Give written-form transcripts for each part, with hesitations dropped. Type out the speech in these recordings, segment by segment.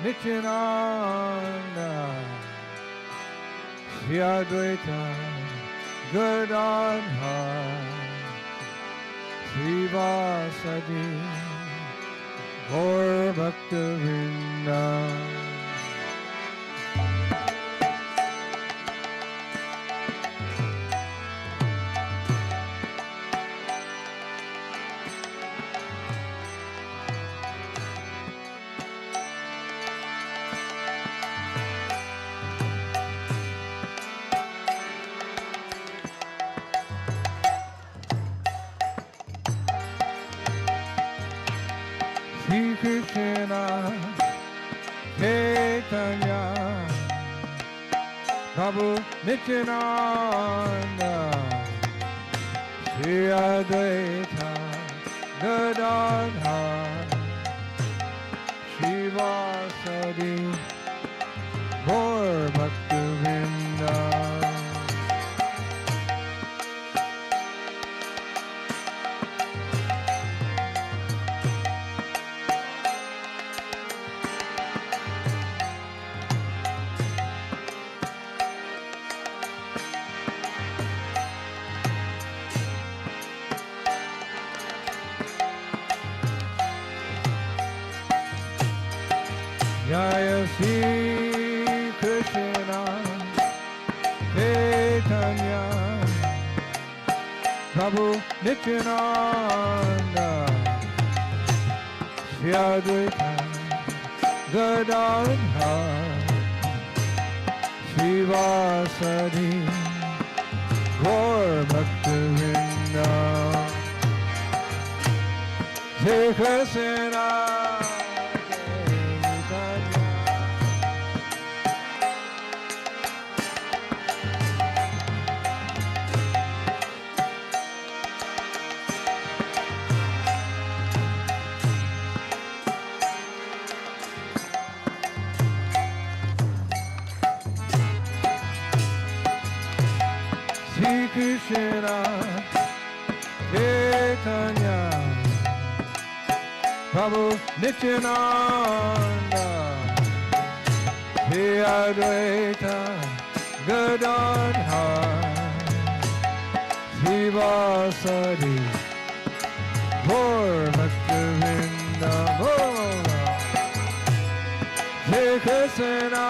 Nityananda Shri Advaita Gadadhara Srivasadi Gaur Bhakta-vrinda. Shri Krishna Chaitanya Prabhu Nityananda Shri Advaita Gadadhara Srivasadi Gaur Bhakta-vrinda. Jaya Shri Krishna Chaitanya Prabhu Nityananda Shri Advaita Gadadhara Srivasadi Gaur Bhakta-vrinda. Jai Krishna Shri Krishna Chaitanya Prabhu Nityananda Shri Advaita Gadadhara Srivasadi Gaur Bhakta-vrinda. Shri Krishna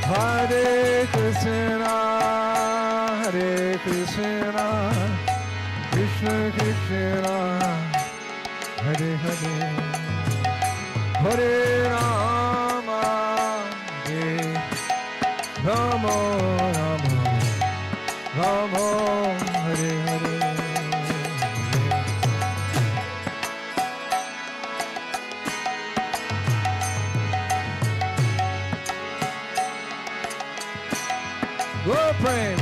Hare Krishna, Hare Krishna, Krishna Krishna, Hare Hare, Hare Rama, Hare Rama, Rama, Rama, Hare Hare. Go pray.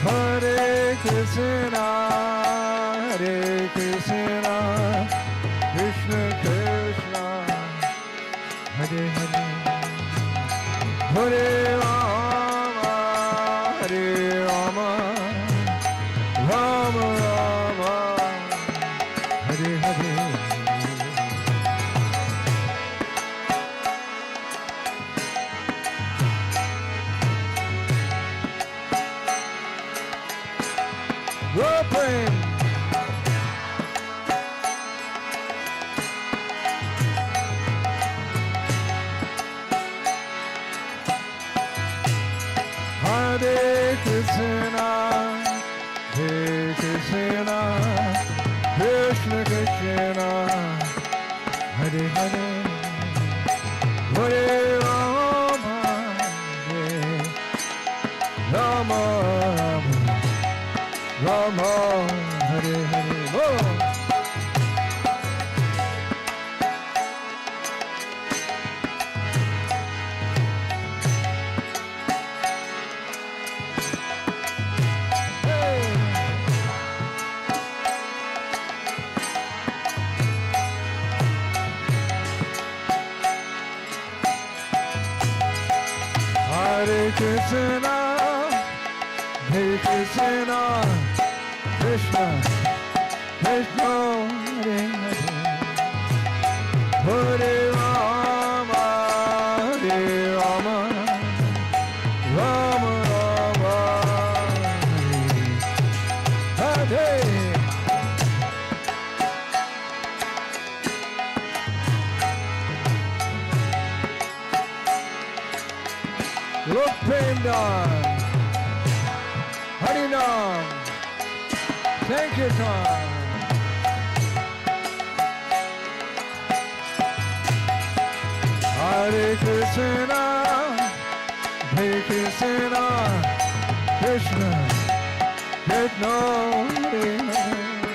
Hare Krishna, Hare Krishna, Krishna Krishna, Hare Hare, Hare Rama, Hare Rama, Rama Rama, Hare Hare. Go pray. Hare Krishna, Hare Krishna, Krishna Krishna, Hare Hare, Hare Rama, Hare Rama, Rama, Hare Hare. Oh. Hare Krishna, Hare Krishna, Krishna, Krishna, Hare Hare, Hare Rama, Hare Rama, Rama Rama, Hare Hare. Look Premdan, Harinam, Sankirtan. Hare Krishna, Hare Krishna, Krishna, Krishna, Hare Hare,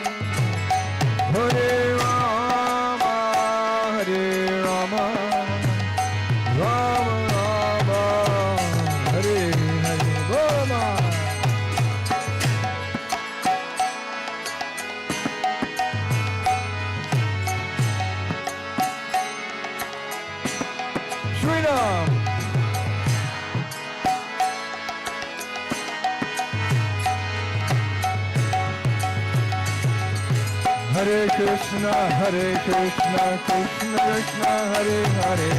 Hare Rama, Hare Rama, Rama Rama, Hare Hare, Rama. Sriman. Hare Krishna, Krishna Krishna, Hare Hare,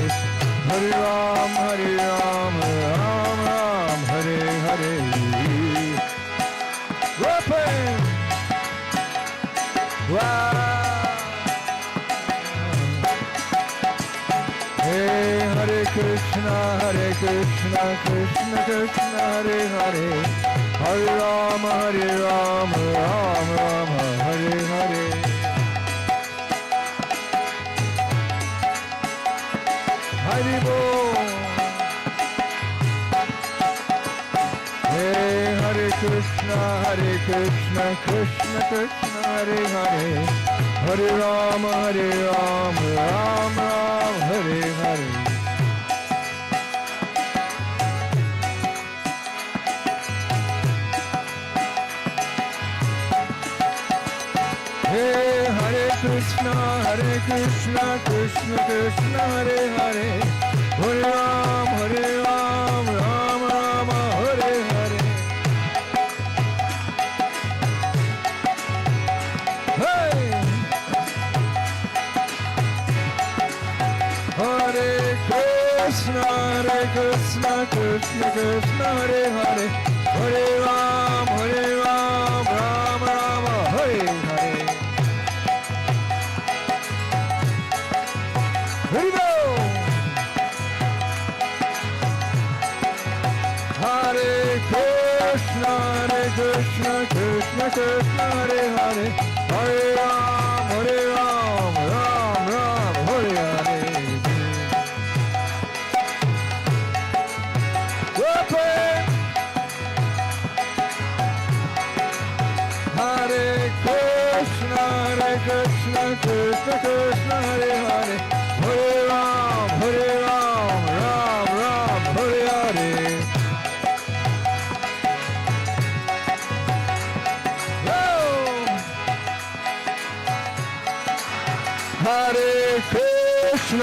Hare Ram, Ram Ram, Hare Hare. Weapon! Wow! Hey, Hare Krishna, Krishna Krishna, Hare Hare, Hare Ram, Ram Ram, Hare Hare. Hare Bol. Hey, Hare Krishna, Krishna Krishna, Hare Hare, Hare Ram, Ram Ram, Hare Hare. Hey, Hare Krishna, Krishna Krishna, Hare Hare, Hare Ram, Ram Ram, Hare Hare. Hey! Hare Krishna, Krishna Krishna, Hare Hare, Hare Ram, Ram Ram, Hare Hare. Hare Bol. Hare Krishna, Krishna Krishna, Hare Hare, Hare Ram, Ram Ram, Hare Hare. Weapon! Hare Krishna, Krishna Krishna, Hare Hare, Hare Ram, Ram Ram, Hare Hare.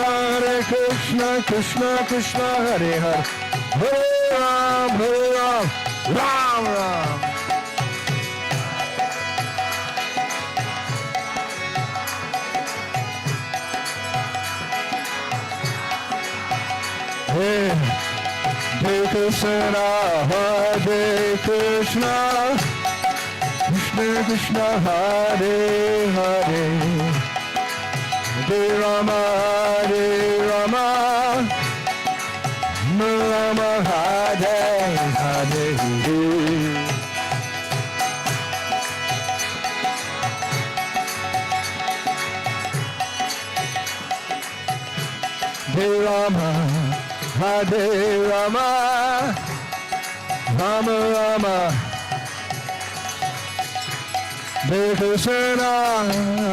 Hare Krishna, Krishna Krishna, Hare Hare, Hare Ram, Ram Ram. Hare Krishna, Hare Krishna, Krishna Krishna, Hare Hare, Hare Rama, Rama Hare Hare. Hare Rama, Hare Rama, Rama Rama.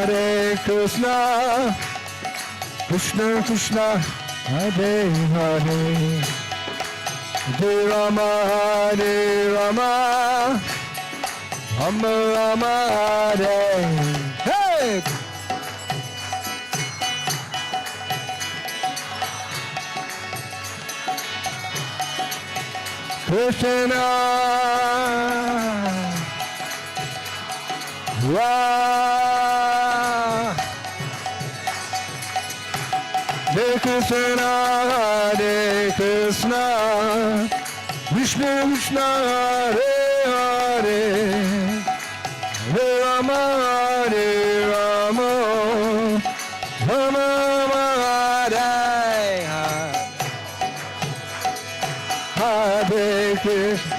Hare Krishna, Krishna Krishna, Hare Hare, Hare Rama, Rama Rama, Hare. Hey! Krishna, Hare Krishna, Hare Krishna, Krishna Krishna, Hare Hare, Hare Rama, Hare Rama, Rama Rama, Hare Hare Krishna.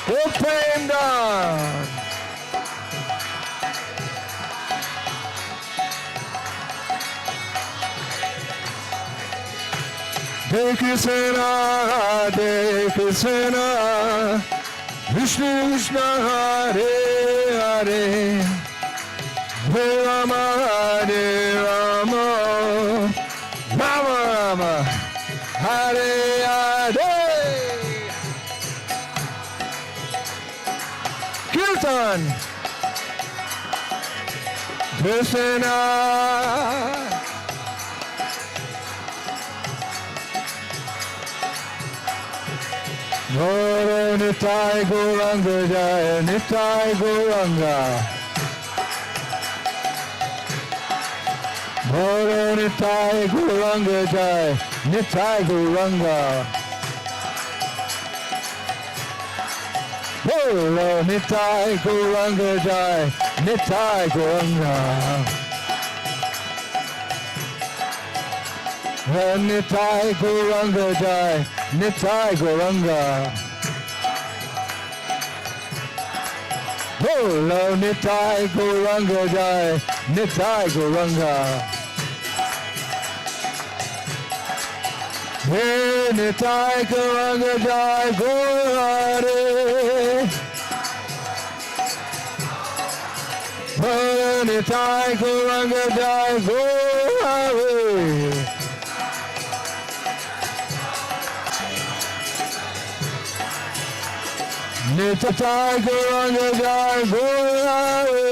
Open down. Hare Krishna, Hare Krishna, Krishna Krishna, Hare Hare, Hare Rama, Hare Rama, Rama Rama, Hare Hare. Kirtan. Krishna. Goro Nitai Gauranga Jaya, Nitai Gauranga. Goro Nitai Gauranga Jaya, Nitai Gauranga. Goro Nitai Gauranga Jaya, Nitai Gauranga. Nitai Gauranga Jaya, Nitai Gauranga. Bolo Nitai Gauranga Jai, Nitai Gauranga. Hey Nitai Gauranga Jai, Gaurare. Bolo Nitai Gauranga Jai, Gaurare. Nitai Gauranga Jai, Gaurare.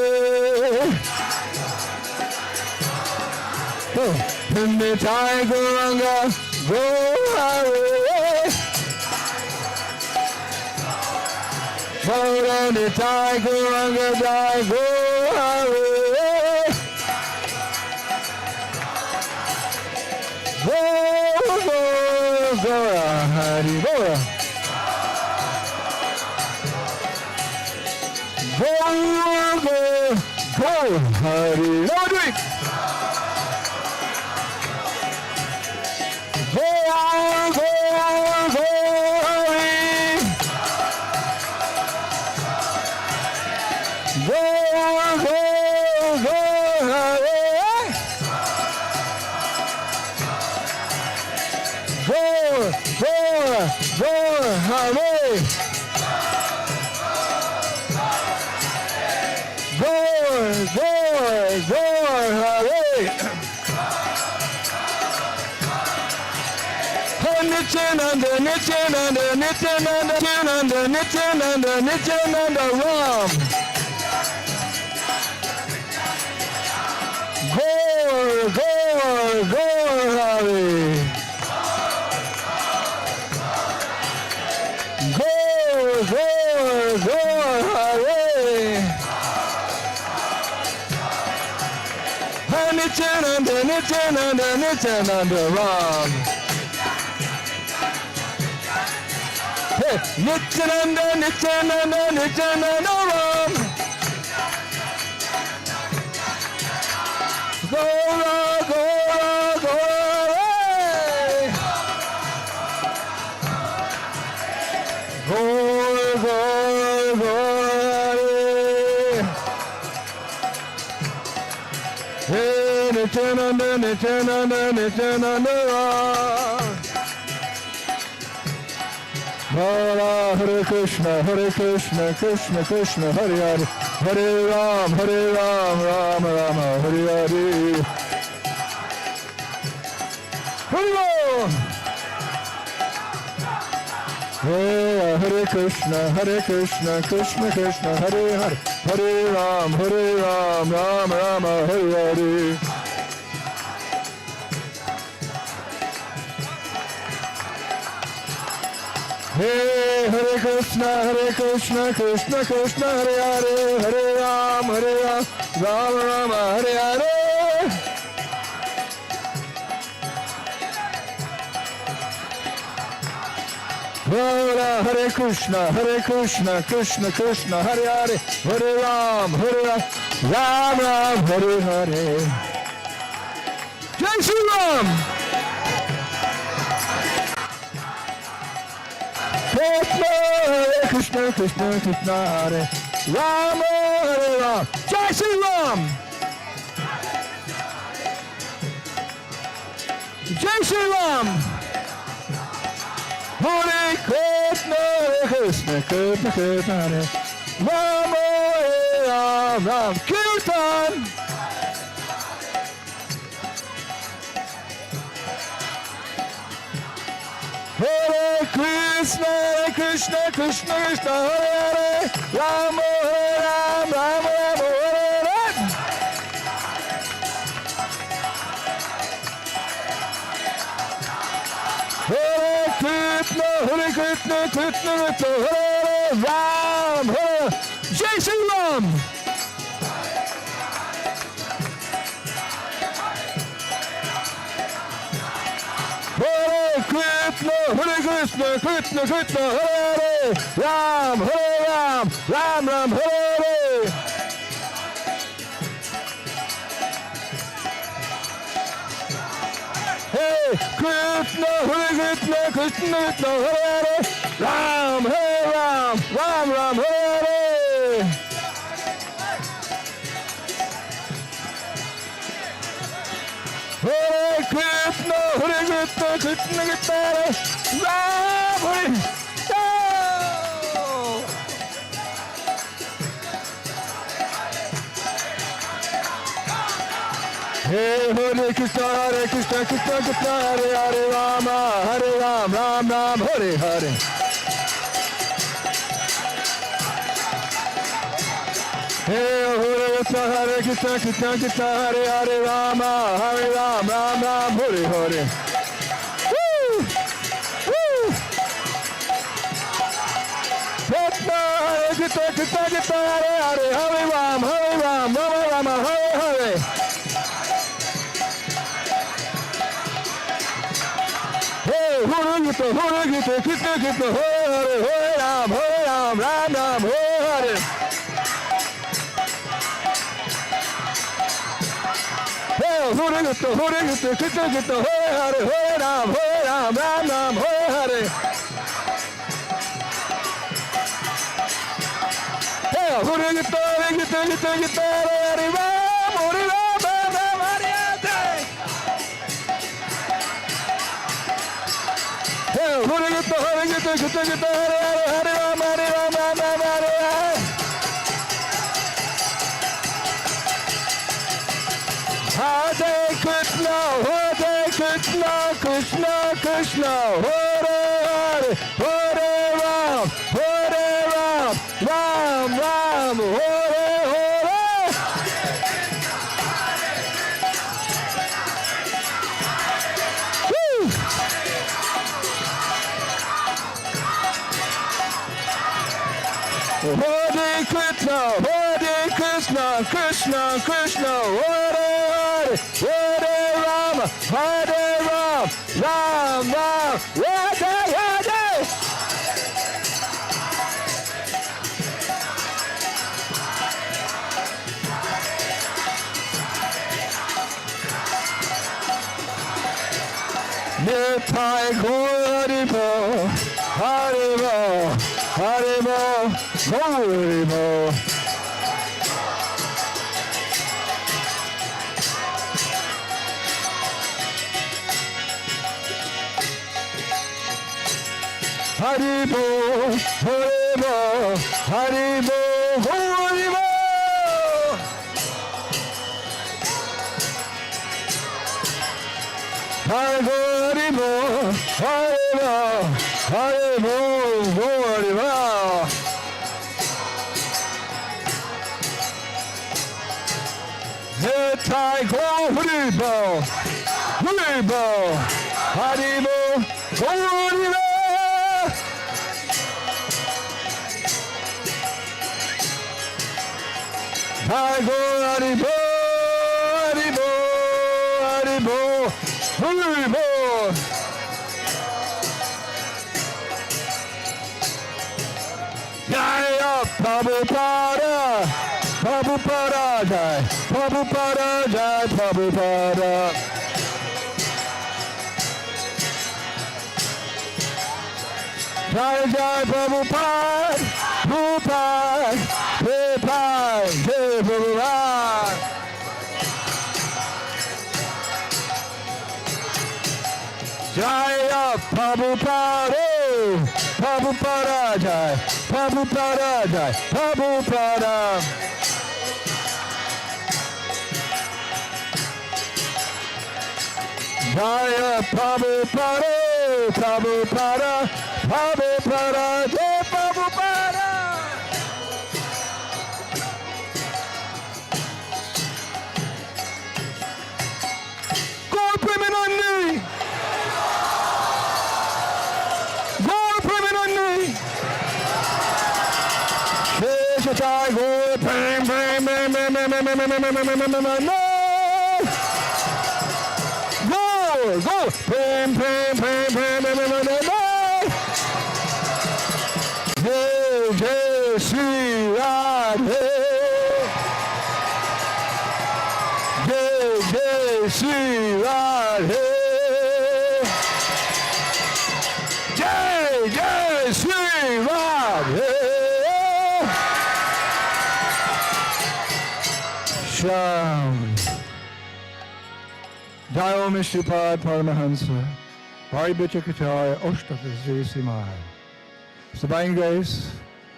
Nitai Gauranga, Gaurare. Nitai Gauranga Jai, Gaurare. Gaura, Hari Gaura. Go, Hari, no drink. Go, Hari. Go, Hari. Go, Hari. Go, Hare! Nityananda, Nityananda, Nityananda, Nityananda, Nityananda, Nityananda, Ram. Go, Hare! Go, Hare! Nityananda, Nityananda, Nityananda, Ram. Hey, Nityananda, Nityananda, Nityananda, Ram. Gora, Hey, Nityananda, Nityananda, Nityananda, Hare Hare Krishna, Krishna Krishna, Hare Hare, Hare Ram, Ram Rama, Hare Hare. Hare Ram. Hare Krishna, Krishna Krishna, Hare Hare, Hare Ram, Ram Rama, Hare Hare. Hey, Hare Krishna, Krishna Krishna, Hare Hare, Hare Ram, Ram Rama, Hare Hare. Hare Krishna, Krishna Krishna, Hare Hare, Hare Ram, Ram Ram, Hare Hare. Jai Shri Ram. Hare Krishna, Hare Ram, Hare Ram. Jai Shri Ram. Jai Shri Ram. Hare Krishna, Krishna, Hare Ram, Hare Ram, Kirtan. Hare Krishna, Krishna Krishna, Hare Hare, Ram, Ram, Ram, Hare Ram. Hare Krishna, Krishna, Hare Ram, Hare Jai Shri Ram. Hare Krishna, Hare Hare, Ram, Ram, Ram, Hare Hare. Hey, Krishna, Hare Hare, Ram, Ram, Ram, Hare Hare. Hare Krishna, Hare Ram, Hare. Hey, Hare Krishna, Krishna, Hare Hare, Ram, Ram, Ram, Hare Hare. Hey, Hare Krishna, Krishna, Hare Hare, Ram, Ram, Ram, Hare Hare. Woo! Woo! Hare Krishna, Hare Hare, Hare Ram, Rama, Hare Hare. Hey, Hare Krishna, Hare Ram, Ram, Hare Hare. Hare Krishna, Hare Ram, Ram, Hare Hare. Hare Krishna, Hare Ram, Hare Hare. Hare Krishna, Hare Ram, Hare Hare. Hare Krishna, Krishna Krishna, Hare Ram, Ram, Hare Hare. Woo! Hare Krishna, Krishna Krishna, Hare Ram, Ram, Hare. Nitai Haribo, Haribo, Haribo, Haribo. Haribo, Haribo, Haribo, Haribo. Haribo, Haribo, Haribo, Haribo. Nitai Haribo, Haribo, Haribo, Haribo. Jai Gaur Haribo, Haribo, Haribo, Haribo. Jaya Prabhupada, Prabhupada, Jai Prabhupada, Jai Prabhupada. Jai Jai Prabhupada, Prabhupada, Prabhupada, Jai Prabhupada. Jaya Prabhupada, Prabhupada, Jai Prabhupada, Jai Prabhupada. Jaya Prabhupada, Prabhupada, Prabhupada, Jai Prabhupada. Gaur Premanandi, Gaur Premanandi. Jai Gaur Prem, Prem, Prem, Prem, Prem, Prem, Prem, Prem, Prem, Prem, Go! Prem, prem, prem, prem, prem, prem, prem, Jai, Jai, Sri Radhe. Jai, Jai, Sri Radhe. Jai, Jai, Sri Radhe. Sham. Jayo Mishripad Paramahansa, Paribhachakacharya Oshtaka Sri Sriman. Divine Grace,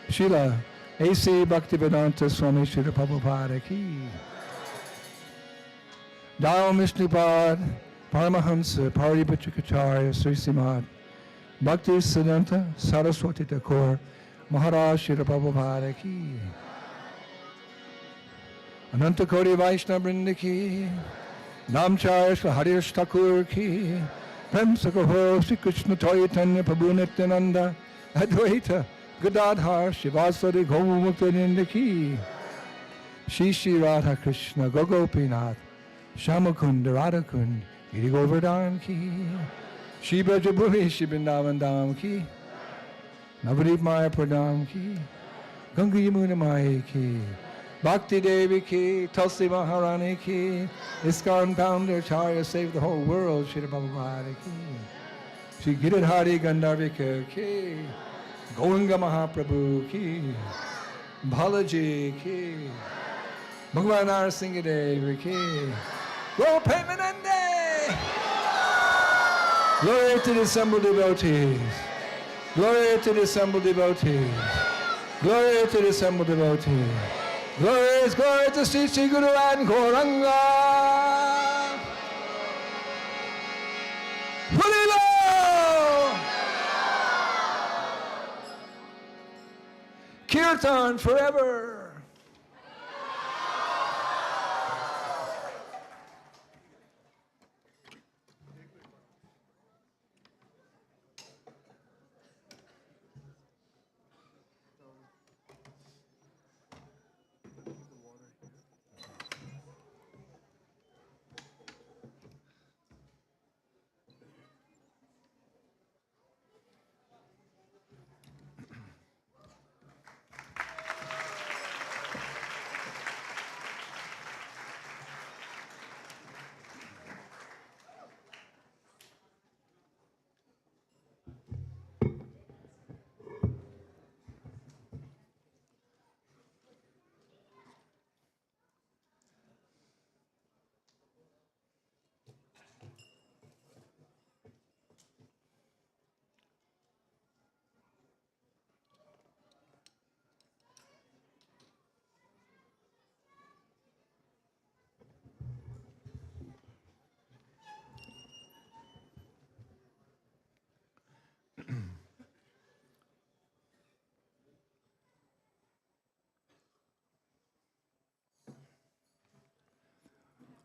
Srila A.C. Bhaktivedanta Swami Srila Prabhupada Ki. Jayo Mishripad Paramahansa, Paribhachakacharya Sri Sriman. Bhakti Siddhanta Saraswati Thakur Maharaj Srila Prabhupada Ki. Ananta Koti Vaishnava Vrinda Ki. Namchar Harish Thakur Ki, Prem Sakaho, Sri Krishna Chaitanya Prabhu Nityananda, Advaita, Gadadhar, Shivasari Gomuktananda Ki, Shri Shri Radha Krishna, Gogopinath, Shamakund, Radhakund, Giri Govardhan Ki, Shri Brajabhumi, Shri Vrindavan Ki, Navadip Maya Pradam Ki, Ganga Yamuna Maya Ki, Bhakti Devi Ki, Tulsi Maharani Ki, Iskcon founder, Charya saved the whole world, Shri Prabhupada Ki. Sri Giridhari Gandharvika Ki, Govinda Mahaprabhu Ki, Balaji Ki, Bhagavan Narasimhadeva Ki, Go Premanandi! Glory to the assembled devotees. Glory to the assembled devotees. Glory to the assembled devotees. Glories, glory to Sri Sri Guru and Gauranga. Harilo! Kirtan forever.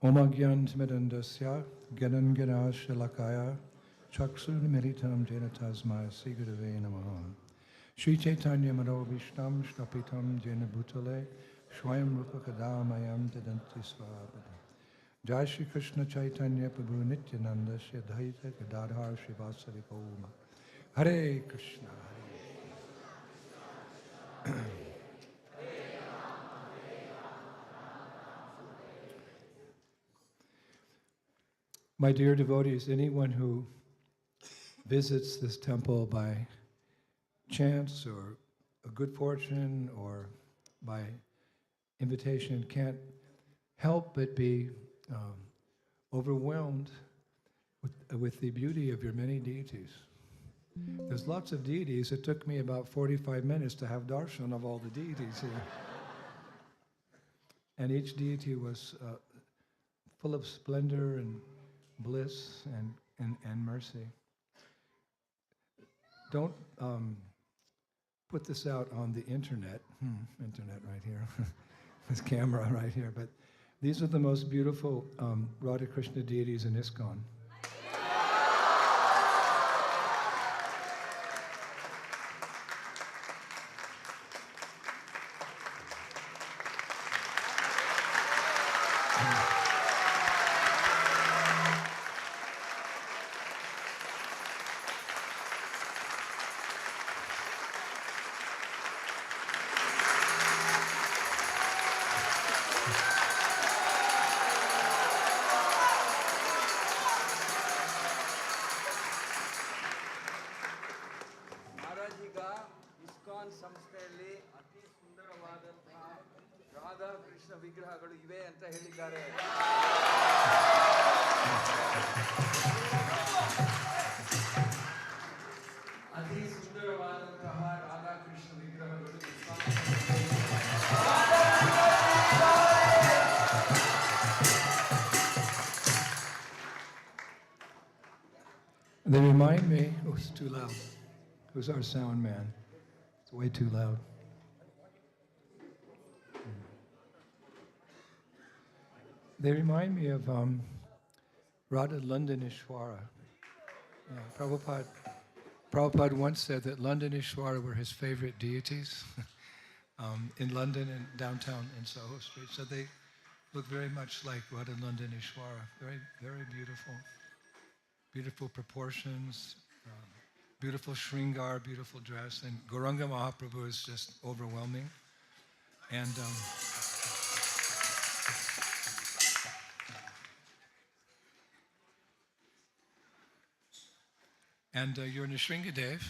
Omagyan Smedandasya, Ganan Ganash Lakaya, Chaksun Meritam Janatasma, Sigurave Namaha. Sri Chaitanya Mano Vishnam Shtapitam Jena Bhutale, Swayam Rupa Kadamayam Tadanti Swapada. Jai Shri Krishna Chaitanya Prabhu Nityananda Shri Advaita Gadadhar Shri Vasari Goma. Hare Krishna. My dear devotees, anyone who visits this temple by chance or a good fortune or by invitation can't help but be overwhelmed with the beauty of your many deities. There's lots of deities. It took me about 45 minutes to have darshan of all the deities here. And each deity was full of splendor and bliss and mercy. Don't put this out on the internet. Internet right here. This camera right here. But these are the most beautiful Radha Krishna deities in Iskcon. They remind me, oh, it's too loud. Who's our sound man? It's way too loud. They remind me of Radha Londonishwara. Prabhupada once said that Londonishwara were his favorite deities in London and downtown in Soho Street. So they look very much like Radha Londonishwara. Very, very beautiful. Beautiful proportions, beautiful shringar, beautiful dress, and Gauranga Mahaprabhu is just overwhelming. And your Nrisimhadev,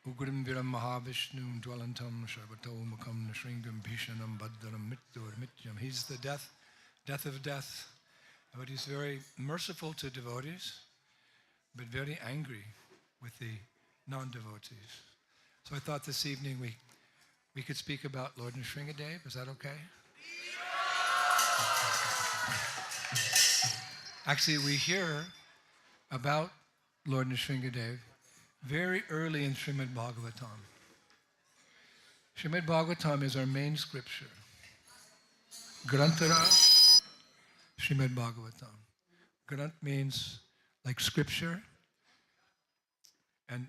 Ugurim Viram Mahavishnu Dwalantam Sharvato Mukam Nrisingam Bhishanam Bhadram Mittur Mityam. He's the death of death. But he's very merciful to devotees, but very angry with the non-devotees. So I thought this evening we could speak about Lord Nrisimhadeva. Is that okay? Actually, we hear about Lord Nrisimhadeva very early in Srimad Bhagavatam. Srimad Bhagavatam is our main scripture. Granth Srimad Bhagavatam. Granth means like scripture, and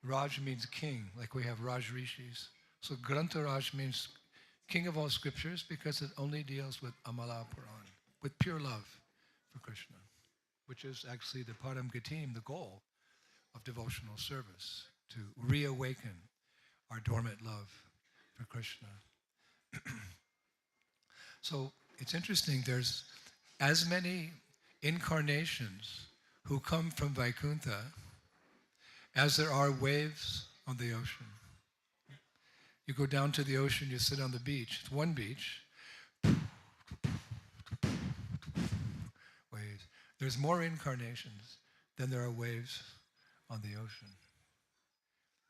Raj means king, like we have Raj Rishis. So Granth means king of all scriptures because it only deals with Amala Puran, with pure love for Krishna, which is actually the Param Gatim, the goal of devotional service, to reawaken our dormant love for Krishna. So it's interesting, there's as many incarnations who come from Vaikuntha as there are waves on the ocean. You go down to the ocean, you sit on the beach. It's one beach. Waves. There's more incarnations than there are waves on the ocean.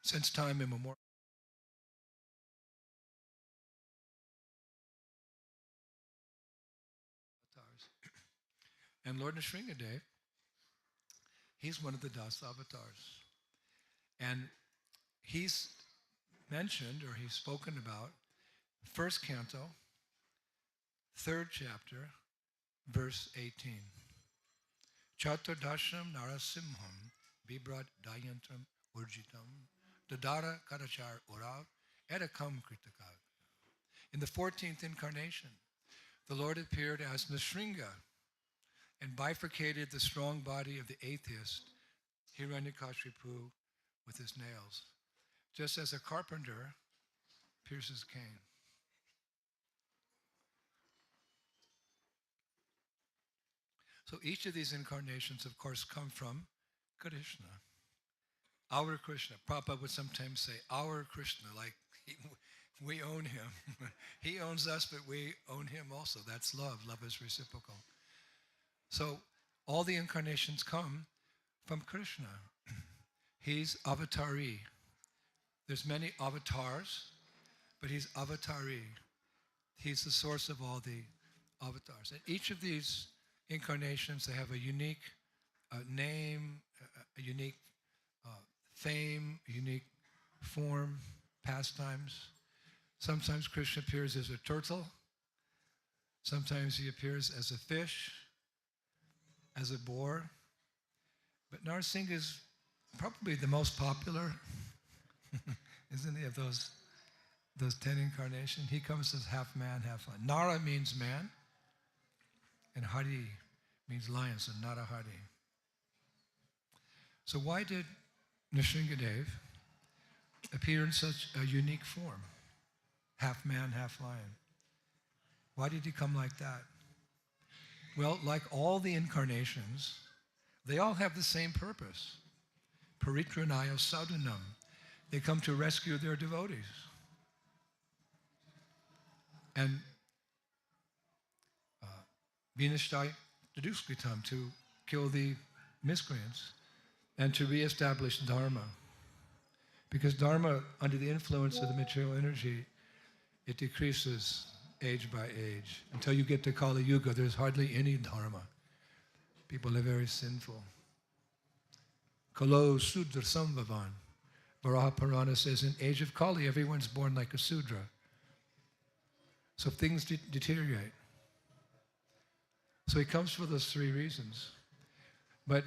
Since time immemorial. And Lord Nrisimhadeva, he's one of the Das avatars. And he's mentioned, or he's spoken about, first canto, third chapter, verse 18. Chaturdasham Narasimham Bibrat Dayantam Urjitam Dadara Karachar Urav Edakam Kritakag. In the 14th incarnation, the Lord appeared as Nrisimha and bifurcated the strong body of the atheist, Hiranyakashipu, with his nails, just as a carpenter pierces cane. So each of these incarnations, of course, come from Krishna. Our Krishna. Prabhupada would sometimes say, our Krishna, like we own him. He owns us, but we own him also. That's love. Love is reciprocal. So all the incarnations come from Krishna. He's avatari. There's many avatars, but he's avatari. He's the source of all the avatars. And each of these incarnations, they have a unique name, a unique fame, a unique form, pastimes. Sometimes Krishna appears as a turtle. Sometimes he appears as a fish, as a boar. But Narasimha is probably the most popular, isn't he, of those 10 incarnations? He comes as half man, half lion. Nara means man, and Hari means lion, so Narahari. So why did Nrisimhadeva appear in such a unique form? Half man, half lion. Why did he come like that? Well, like all the incarnations, they all have the same purpose. Paritranaya sadhunam. They come to rescue their devotees. And vinashtai taduskritam, to kill the miscreants, and to reestablish dharma. Because dharma, under the influence of the material energy, it decreases age by age. Until you get to Kali Yuga, there's hardly any dharma. People are very sinful. Kalo Sudra Sambhavan. Varaha Purana says, in age of Kali, everyone's born like a Sudra. So things deteriorate. So he comes for those three reasons. But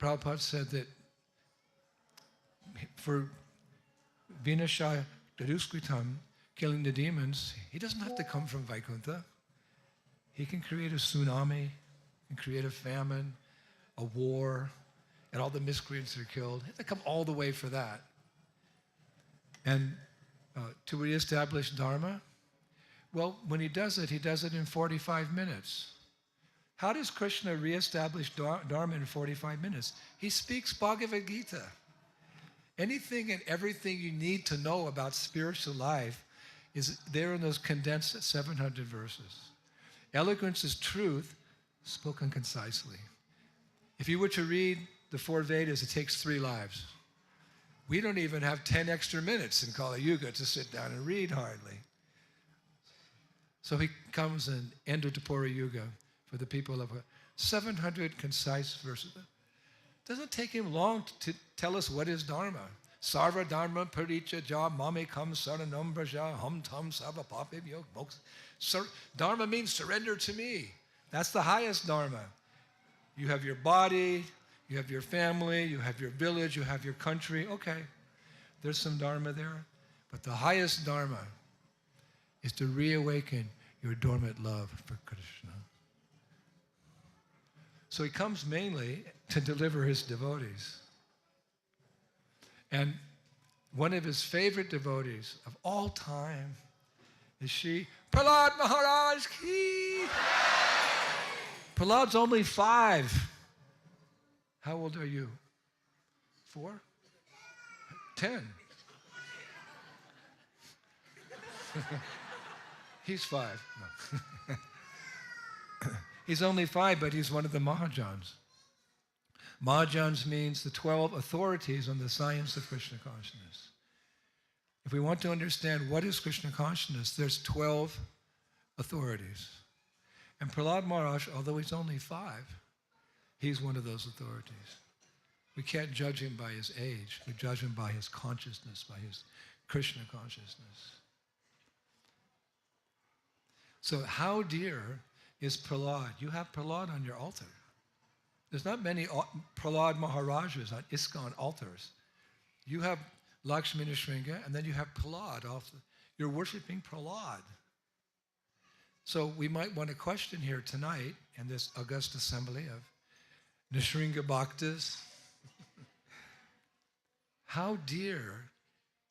Prabhupada said that for Vinashaya Daduskritam, killing the demons, he doesn't have to come from Vaikuntha. He can create a tsunami, and create a famine, a war, and all the miscreants are killed. He has to come all the way for that. And to reestablish Dharma, well, when he does it in 45 minutes. How does Krishna reestablish Dharma in 45 minutes? He speaks Bhagavad Gita. Anything and everything you need to know about spiritual life is there in those condensed 700 verses. Eloquence is truth spoken concisely. If you were to read the 4 Vedas, it takes 3 lives. We don't even have 10 extra minutes in Kali Yuga to sit down and read hardly. So he comes in Endatapura Yuga for the people of 700 concise verses. It doesn't take him long to tell us what is Dharma. Sarva Dharma Paricha Ja Mame Kam Saranam Braja Hum Tam Sava Papib Yog Moks. Dharma means surrender to me. That's the highest Dharma. You have your body, you have your family, you have your village, you have your country. Okay, there's some Dharma there. But the highest Dharma is to reawaken your dormant love for Krishna. So he comes mainly to deliver his devotees. And one of his favorite devotees of all time is Prahlada Maharaj ki. Prahlad's only 5. How old are you? 4? 10. He's 5. No. He's only 5, but he's one of the Mahajans. Mahajans means the 12 authorities on the science of Krishna consciousness. If we want to understand what is Krishna consciousness, there's 12 authorities. And Prahlada Maharaj, although he's only 5, he's one of those authorities. We can't judge him by his age. We judge him by his consciousness, by his Krishna consciousness. So how dear is Prahlada? You have Prahlada on your altar. There's not many Prahlada Maharajas on Iskcon altars. You have Lakshmi Nrisimha, and then you have Prahlada. You're worshiping Prahlada. So we might want to question here tonight in this august assembly of Nrisimha Bhaktas. How dear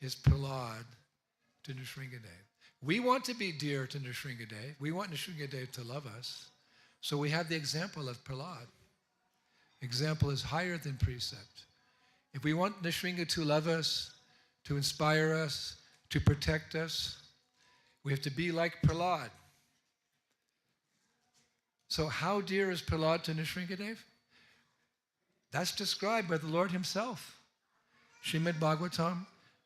is Prahlada to Nrisimhadeva? We want to be dear to Nrisimhadeva. We want Nrisimhadeva to love us. So we have the example of Prahlada. Example is higher than precept. If we want Nrisimha to love us, to inspire us, to protect us, we have to be like Prahlada. So how dear is Prahlada to Nrisimhadeva? That's described by the Lord himself. Srimad Bhagavatam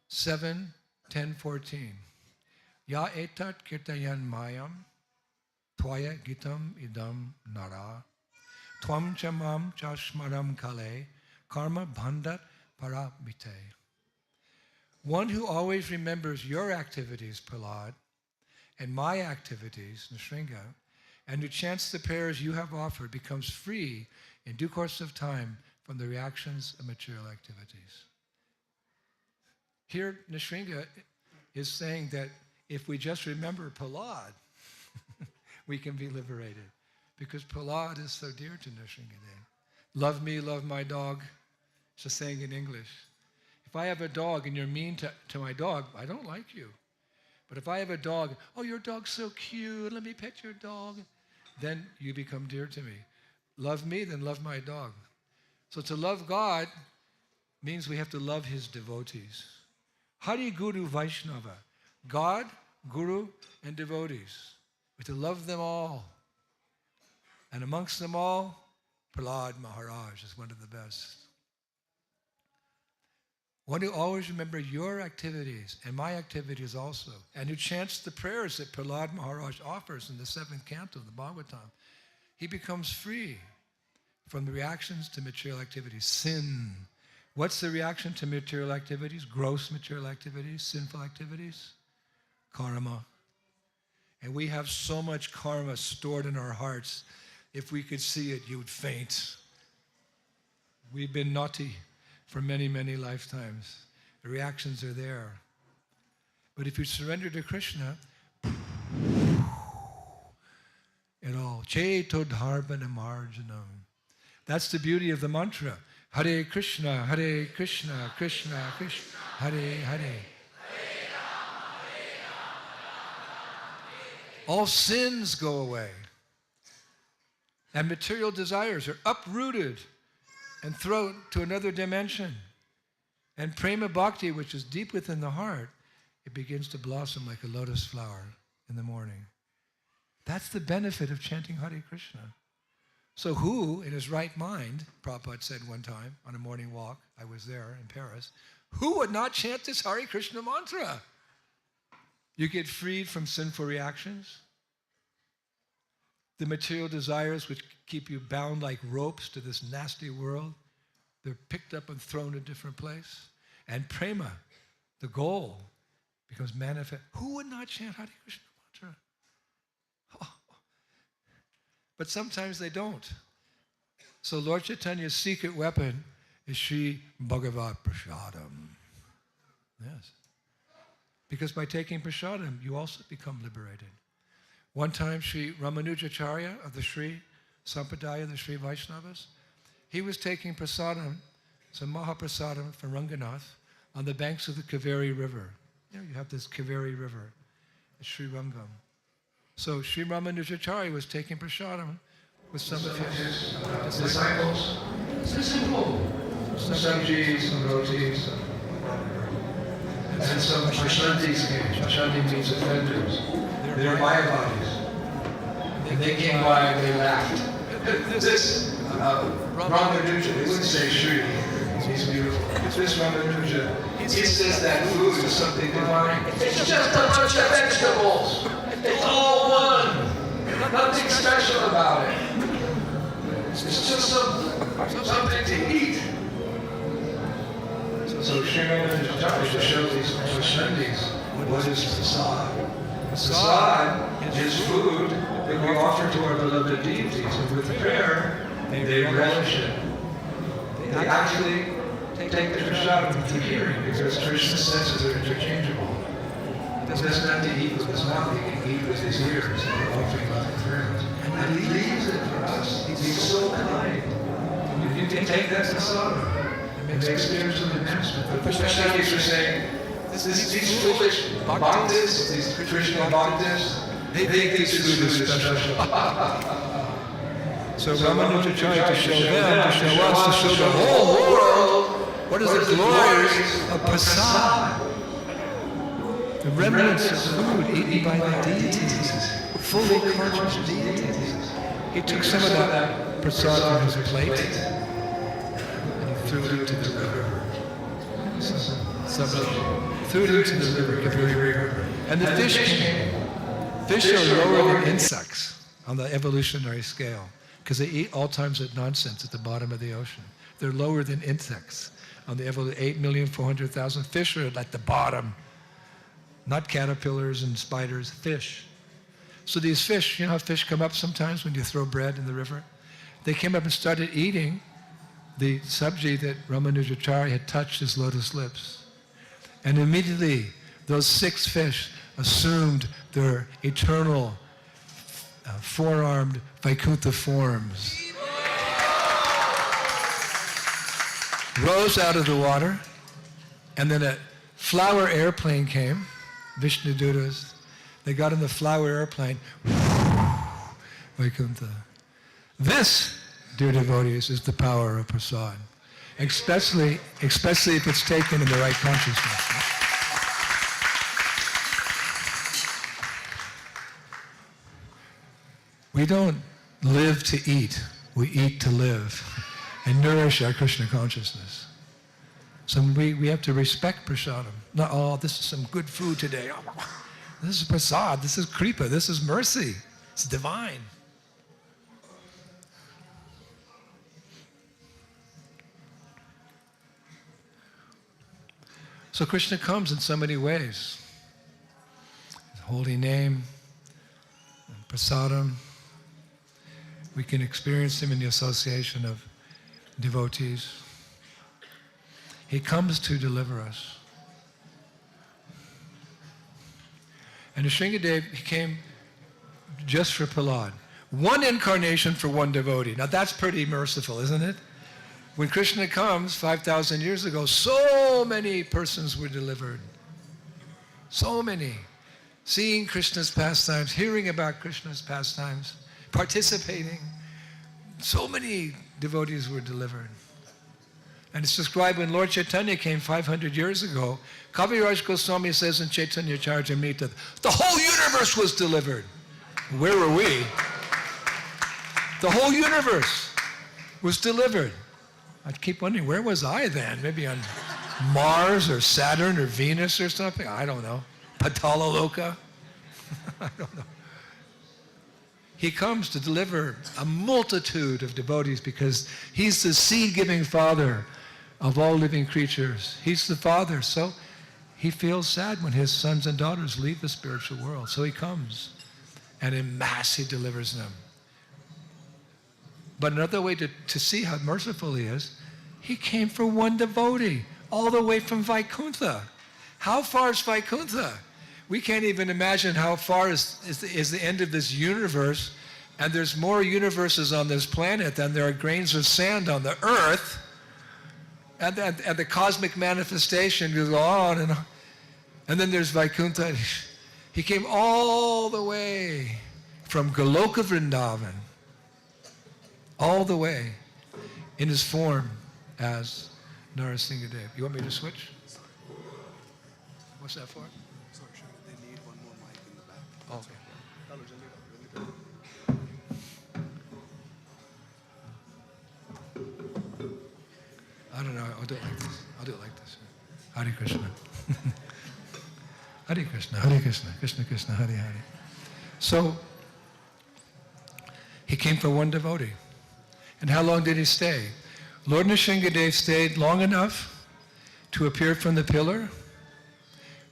7:10-14. Ya etat kirtayan mayam tvaya gitam idam nara tvam chamam chashmaram kale karma bhandat parabhite. One who always remembers your activities, Prahlada, and my activities, Nrisimha, and who chants the prayers you have offered becomes free in due course of time from the reactions of material activities. Here, Nrisimha is saying that if we just remember Prahlada, we can be liberated. Because Prahlada is so dear to Nrisimhadeva. Love me, love my dog. It's a saying in English. If I have a dog and you're mean to my dog, I don't like you. But if I have a dog, oh, your dog's so cute, let me pet your dog, then you become dear to me. Love me, then love my dog. So to love God means we have to love his devotees. Hari Guru Vaishnava. God, Guru, and devotees. We have to love them all. And amongst them all, Prahlada Maharaj is one of the best. One who always remember your activities and my activities also, and who chants the prayers that Prahlada Maharaj offers in the 7th canto of the Bhagavatam, he becomes free from the reactions to material activities. Sin. What's the reaction to material activities? Gross material activities, sinful activities? Karma. And we have so much karma stored in our hearts. If we could see it, you would faint. We've been naughty for many, many lifetimes. The reactions are there. But if you surrender to Krishna, it all. Cheto dharvana marjanam. That's the beauty of the mantra. Hare Krishna, Hare Krishna, Krishna Krishna, Hare Hare. All sins go away. And material desires are uprooted and thrown to another dimension. And prema bhakti, which is deep within the heart, it begins to blossom like a lotus flower in the morning. That's the benefit of chanting Hare Krishna. So who, in his right mind, Prabhupada said one time on a morning walk, I was there in Paris, who would not chant this Hare Krishna mantra? You get freed from sinful reactions. The material desires which keep you bound like ropes to this nasty world, they're picked up and thrown in a different place. And prema, the goal, becomes manifest. Who would not chant Hare Krishna mantra? Oh. But sometimes they don't. So Lord Chaitanya's secret weapon is Sri Bhagavat Prasadam. Yes. Because by taking prasadam, you also become liberated. One time, Sri Ramanujacharya of the Sri Sampradaya, the Sri Vaishnavas, he was taking prasadam, some Mahaprasadam from Ranganath, on the banks of the Kaveri River. You know, you have this Kaveri River, Sri Rangam. So Sri Ramanujacharya was taking prasadam with some of his disciples. It's simple. Some sabjis, some rotis, and some prashantis came. Prashanti means offenders. They're Mayavadis. And they came by and they laughed. This Ramanuja, they wouldn't say Shri, he's beautiful. This Ramanuja, he says that food is something divine. It's just a bunch of vegetables. It's all one. Nothing special about it. It's just something to eat. So Sriman tries to show these Prashandis what is prasad. Prasad is food that we offer to our beloved deities, and with prayer, they relish it. They actually take the prasad with the hearing because Krishna's senses are interchangeable. doesn't have to eat with his mouth, he can eat with his ears, offering loving prayers. And he leaves it for us. He's so kind. You can take that prasadam and make spiritual enhancement. But Vaishnavas are saying, these foolish bhaktas, these Krishna bhaktas, they think this food is special. So Ramanuja tried to show them, to show us, to show the whole world what is the glories of prasadam. The remnants of food eaten by the deities, fully conscious deities. He took some of that prasadam on his plate and he threw it into the river. Threw it into the river. And the fish came. Fish are lower than insects on the evolutionary scale because they eat all types of nonsense at the bottom of the ocean. They're lower than insects on the 8,400,000 fish are at the bottom. Not caterpillars and spiders, fish. So these fish, you know how fish come up sometimes when you throw bread in the river? They came up and started eating the sabji that Ramanujacharya had touched his lotus lips. And immediately those 6 fish assumed their eternal four-armed Vaikuntha forms. Rose out of the water, and then a flower airplane came, Vishnu Dutas. They got in the flower airplane, Vaikuntha. This, dear devotees, is the power of prasad, especially if it's taken in the right consciousness. We don't live to eat, we eat to live and nourish our Krishna consciousness. So we have to respect prasadam. Not, oh, this is some good food today. Oh, this is prasad, this is kripa, this is mercy. It's divine. So Krishna comes in so many ways. His holy name, prasadam. We can experience him in the association of devotees. He comes to deliver us. And Nrisimhadeva, he came just for Prahlada. One incarnation for one devotee. Now that's pretty merciful, isn't it? When Krishna comes 5,000 years ago, so many persons were delivered. So many. Seeing Krishna's pastimes, hearing about Krishna's pastimes, participating. So many devotees were delivered. And it's described when Lord Chaitanya came 500 years ago, Kaviraj Goswami says in Chaitanya Charitamrita, the whole universe was delivered. Where were we? The whole universe was delivered. I keep wondering, where was I then? Maybe on Mars or Saturn or Venus or something? I don't know. Patalaloka? I don't know. He comes to deliver a multitude of devotees because he's the seed-giving father of all living creatures. He's the father, so he feels sad when his sons and daughters leave the spiritual world. So he comes, and in mass he delivers them. But another way to see how merciful he is, he came for one devotee, all the way from Vaikuntha. How far is Vaikuntha? We can't even imagine how far is the end of this universe, and there's more universes on this planet than there are grains of sand on the earth, and the cosmic manifestation goes on and on. And then there's Vaikuntha. He came all the way from Goloka Vrindavan, all the way in his form as Narasimhadeva. You want me to switch? What's that for? Sorry, they need one more mic in the back. Oh, okay. I don't know. I'll do it like this. I'll do it like this. Hare Krishna. Hare Krishna, Hare Krishna, Krishna Krishna, Hare Hare. So, he came for one devotee. And how long did he stay? Lord Nrisimhadeva stayed long enough to appear from the pillar,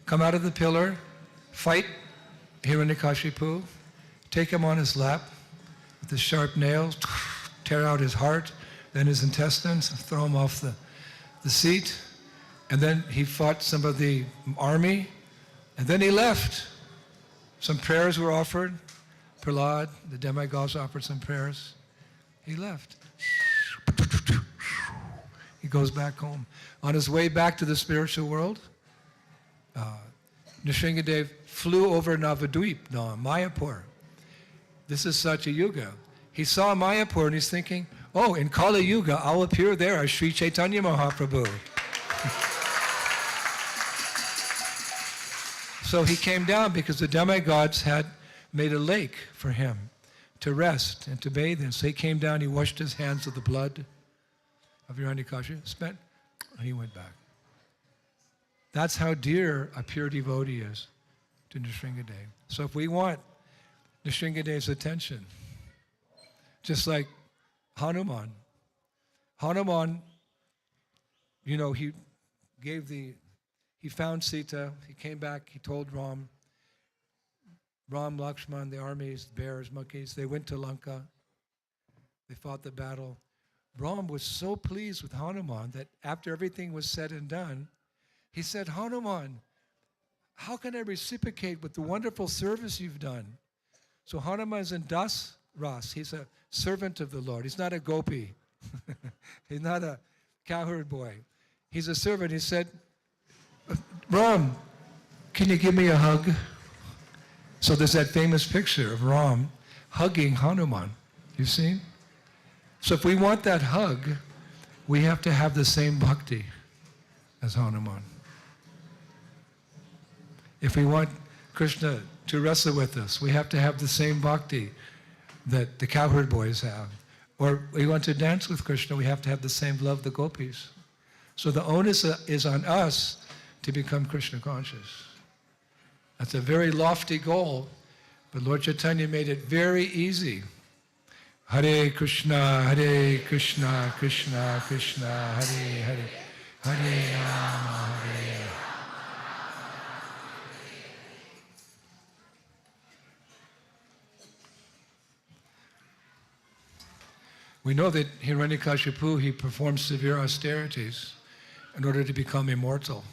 come out of the pillar, fight Hiranyakashipu, take him on his lap with the sharp nails, tear out his heart, then his intestines, throw him off the seat. And then he fought some of the army And then he left. Some prayers were offered. Prahlada, the demigods, offered some prayers. He left. He goes back home. On his way back to the spiritual world, Nrisimhadeva flew over Navadvip, Mayapur. This is such a yuga. He saw Mayapur and he's thinking, oh, in Kali Yuga, I'll appear there as Sri Chaitanya Mahaprabhu. So he came down because the demigods had made a lake for him to rest and to bathe in. So he came down, he washed his hands with the blood of Hiranyakashipu, and he went back. That's how dear a pure devotee is to Nrisimhadeva. So if we want Nrisimhadeva's attention, just like Hanuman, he found Sita, he came back, he told Ram, Lakshman, the armies, bears, monkeys, they went to Lanka, they fought the battle. Ram was so pleased with Hanuman that after everything was said and done, he said, Hanuman, how can I reciprocate with the wonderful service you've done? So Hanuman is in Das Ras. He's a servant of the Lord. He's not a gopi. He's not a cowherd boy. He's a servant. He said, Ram, can you give me a hug? So there's that famous picture of Ram hugging Hanuman. You've seen? So if we want that hug, we have to have the same bhakti as Hanuman. If we want Krishna to wrestle with us, we have to have the same bhakti that the cowherd boys have. Or we want to dance with Krishna, we have to have the same love the gopis. So the onus is on us to become Krishna conscious. That's a very lofty goal, but Lord Chaitanya made it very easy. Hare Krishna, Krishna Krishna, Hare Hare, Hare Rama, Hare Rama. We know that Hiranyakashipu, he performed severe austerities in order to become immortal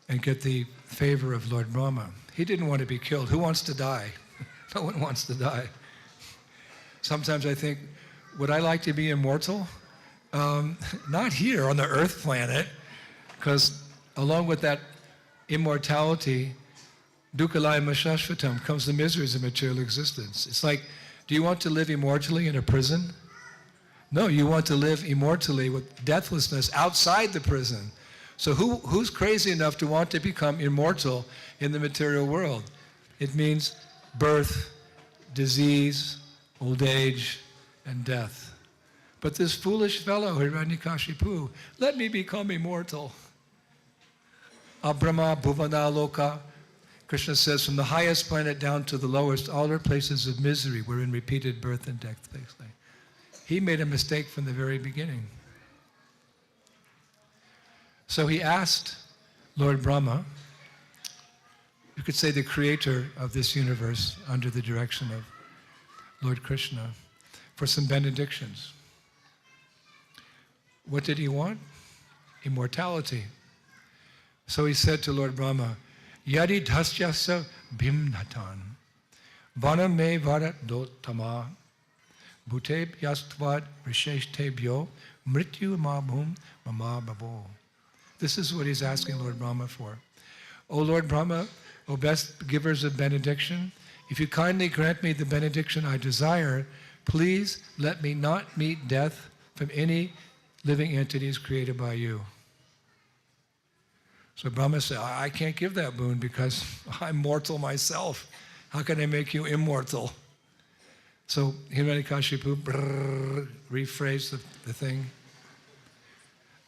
and get the favor of Lord Brahma. He didn't want to be killed. Who wants to die? No one wants to die. Sometimes I think, would I like to be immortal? Not here on the earth planet, because along with that immortality, dukkhalaya mashashvatam, comes the miseries of material existence. It's like, do you want to live immortally in a prison? No, you want to live immortally with deathlessness outside the prison. So who's crazy enough to want to become immortal in the material world? It means birth, disease, old age, and death. But this foolish fellow, Hiranyakashipu, let me become immortal. Abrahma bhuvana loka. Krishna says, from the highest planet down to the lowest, all are places of misery wherein repeated birth and death takes place. He made a mistake from the very beginning. So he asked Lord Brahma, you could say the creator of this universe under the direction of Lord Krishna, for some benedictions. What did he want? Immortality. So he said to Lord Brahma, Yadi dhasyasa bhimnatan, vanam me varat dotama, bhuteb yastvad risheshtebhyo, mrityu mabhum mama babo. This is what he's asking Lord Brahma for. O Lord Brahma, O best givers of benediction, if you kindly grant me the benediction I desire, please let me not meet death from any living entities created by you. So Brahma said, I can't give that boon because I'm mortal myself. How can I make you immortal? So Hiranyakashipu rephrased the thing.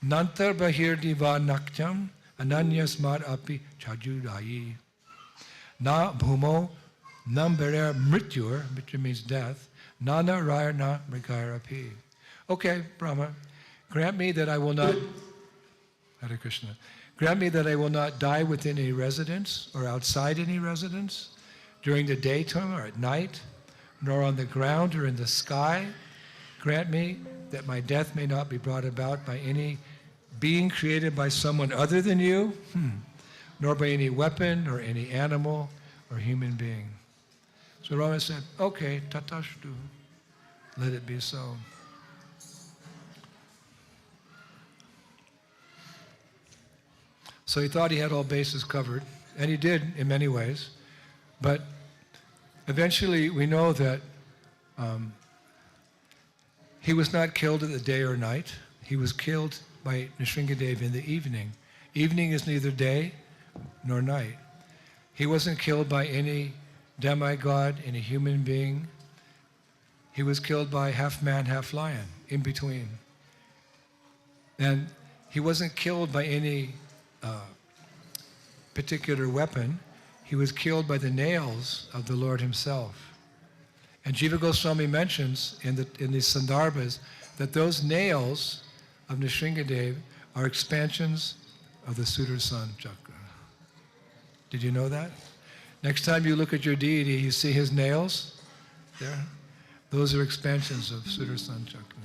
Nantar bahir diva nakyam ananyas mad api chajudayi. Na bhumo namberer mrityur, mrityu means death, nana raya na mrigaya api. Okay, Brahma, grant me that I will not, Hare Krishna, grant me that I will not die within any residence or outside any residence, during the daytime or at night, nor on the ground or in the sky. Grant me that my death may not be brought about by any being created by someone other than you. nor by any weapon, or any animal, or human being. So Rama said, okay, tatashtu, let it be so. So he thought he had all bases covered, and he did in many ways, but eventually we know that he was not killed at the day or night. He was killed by Nrisimhadeva in the evening. Evening is neither day nor night. He wasn't killed by any demigod, any human being. He was killed by half man, half lion, in between. And he wasn't killed by any particular weapon. He was killed by the nails of the Lord himself. And Jiva Goswami mentions in the Sandarbhas that those nails of Nrisimhadeva are expansions of the Sudarshan chakra. Did you know that? Next time you look at your deity, you see his nails there? Those are expansions of Sudarshan chakra.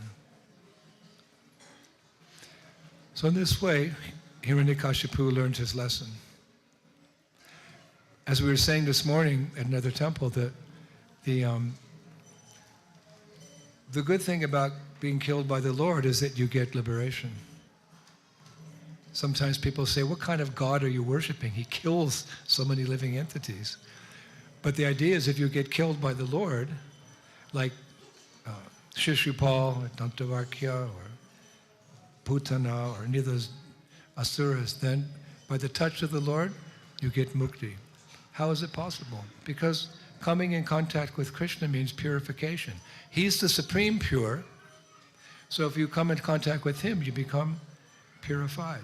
So in this way, Hiranyakashipu learned his lesson. As we were saying this morning at another temple, that the good thing about being killed by the Lord is that you get liberation. Sometimes people say, what kind of God are you worshiping? He kills so many living entities. But the idea is if you get killed by the Lord, like Shishupal or Dantavarkya or Putana or any of those asuras, then by the touch of the Lord, you get mukti. How is it possible? Because coming in contact with Krishna means purification. He's the supreme pure, so if you come in contact with him, you become purified.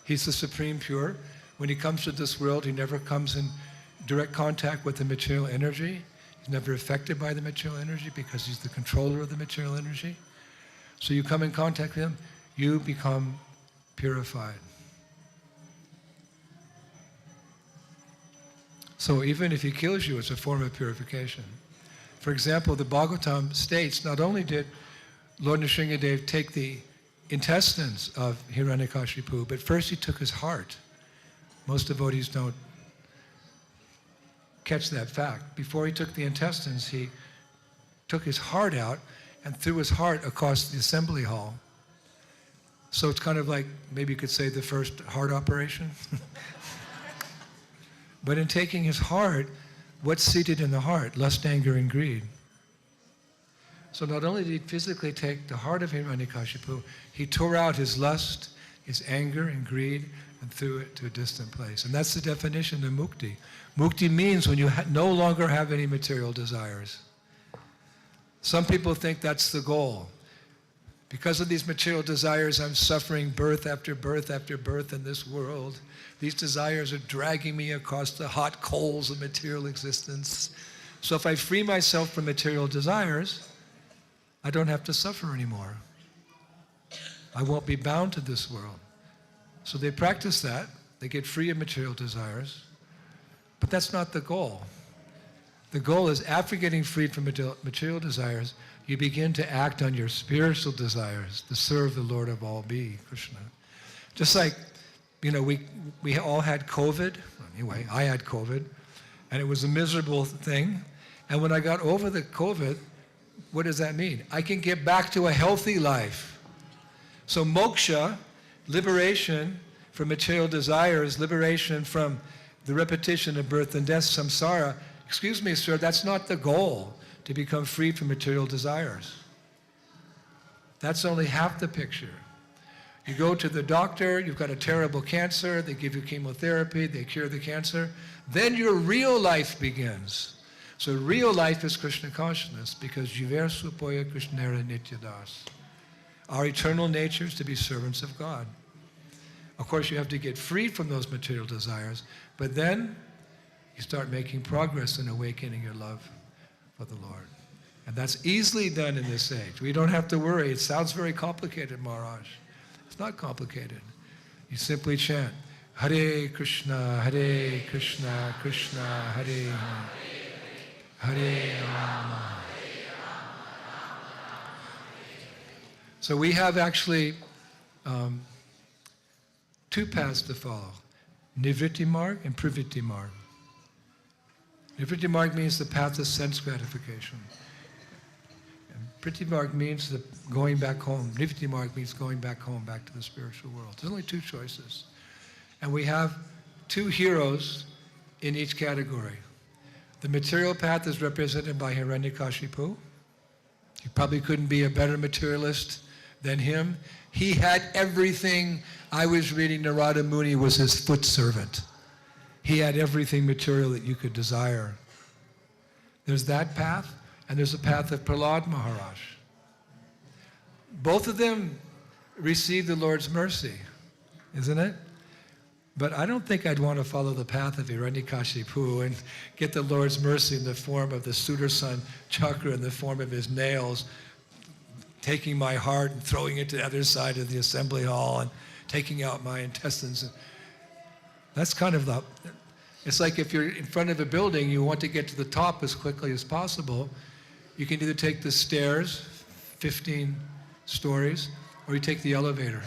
He's the supreme pure. When he comes to this world, he never comes in direct contact with the material energy. He's never affected by the material energy because he's the controller of the material energy. So you come in contact with him, you become purified. So even if he kills you, it's a form of purification. For example, the Bhagavatam states, not only did Lord Nrisimhadeva take the intestines of Hiranyakashipu, but first he took his heart. Most devotees don't catch that fact. Before he took the intestines, he took his heart out and threw his heart across the assembly hall. So it's kind of like, maybe you could say, the first heart operation. But in taking his heart, what's seated in the heart? Lust, anger, and greed. So not only did he physically take the heart of Hiranyakashipu, he tore out his lust, his anger, and greed, and threw it to a distant place. And that's the definition of mukti. Mukti means when you no longer have any material desires. Some people think that's the goal. Because of these material desires, I'm suffering birth after birth after birth in this world. These desires are dragging me across the hot coals of material existence. So if I free myself from material desires, I don't have to suffer anymore. I won't be bound to this world. So they practice that. They get free of material desires. But that's not the goal. The goal is, after getting freed from material desires, you begin to act on your spiritual desires to serve the Lord of all be, Krishna. Just like, we all had COVID. Anyway, I had COVID, and it was a miserable thing. And when I got over the COVID, what does that mean? I can get back to a healthy life. So moksha, liberation from material desires, liberation from the repetition of birth and death, samsara. Excuse me, sir, that's not the goal, to become free from material desires. That's only half the picture. You go to the doctor, you've got a terrible cancer, they give you chemotherapy, they cure the cancer. Then your real life begins. So real life is Krishna consciousness, because jiver supoya krishnera nityadas. Our eternal nature is to be servants of God. Of course, you have to get free from those material desires, but then you start making progress in awakening your love for the Lord. And that's easily done in this age. We don't have to worry. It sounds very complicated, Maharaj. It's not complicated. You simply chant, Hare Krishna, Krishna Hare Hare, Hare Rama. So we have actually two paths to follow. Nivritti marg and Privritti marg. Nivritti marg means the path of sense gratification. And Privritti marg means the going back home. Nivritti marg means going back home, back to the spiritual world. There's only two choices. And we have two heroes in each category. The material path is represented by Hiranyakashipu. You probably couldn't be a better materialist than him. He had everything. I was reading Narada Muni was his foot servant. He had everything material that you could desire. There's that path, and there's the path of Prahlada Maharaj. Both of them received the Lord's mercy, isn't it? But I don't think I'd want to follow the path of Hiranyakashipu and get the Lord's mercy in the form of the Sudarshan chakra, in the form of his nails, taking my heart and throwing it to the other side of the assembly hall and taking out my intestines. That's kind of it's like if you're in front of a building, you want to get to the top as quickly as possible. You can either take the stairs, 15 stories, or you take the elevator.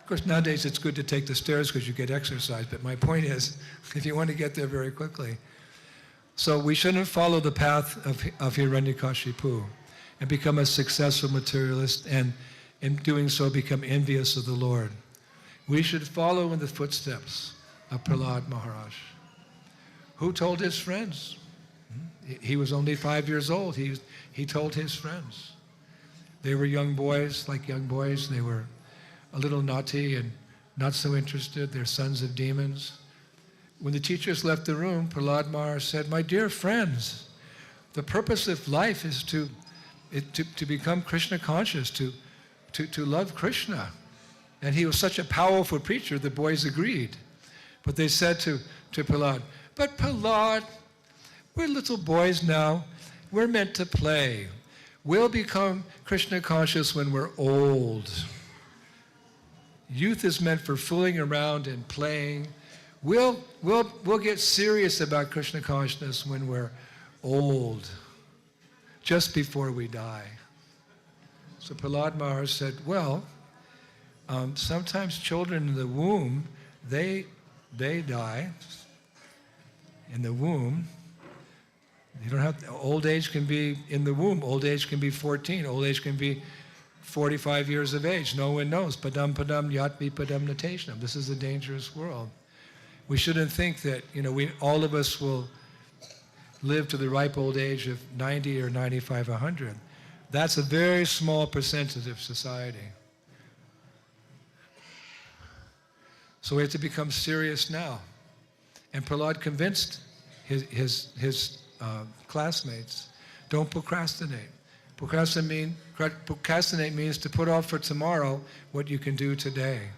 Of course, nowadays it's good to take the stairs because you get exercise, but my point is, if you want to get there very quickly. So we shouldn't follow the path of Hiranyakashipu and become a successful materialist, and in doing so become envious of the Lord. We should follow in the footsteps of Prahlada Maharaj, who told his friends. He was only 5 years old. He told his friends. They were young boys, like young boys. They were a little naughty and not so interested. They're sons of demons. When the teachers left the room, Prahlada Maharaj said, "My dear friends, the purpose of life is to become Krishna conscious, to love Krishna." And he was such a powerful preacher, the boys agreed. But they said to Prahlada, "But Prahlada, we're little boys now. We're meant to play. We'll become Krishna conscious when we're old. Youth is meant for fooling around and playing. We'll get serious about Krishna consciousness when we're old, just before we die." So Prahlada Maharaj said, "Well, sometimes children in the womb, they die in the womb. You don't have old age can be in the womb. Old age can be 14. Old age can be 45 years of age. No one knows. Padam padam yatvi padam natashnam. This is a dangerous world. We shouldn't think that all of us will live to the ripe old age of 90 or 95, 100. That's a very small percentage of society. So we have to become serious now. And Prahlada convinced his classmates, don't procrastinate. Procrastinate means to put off for tomorrow what you can do today.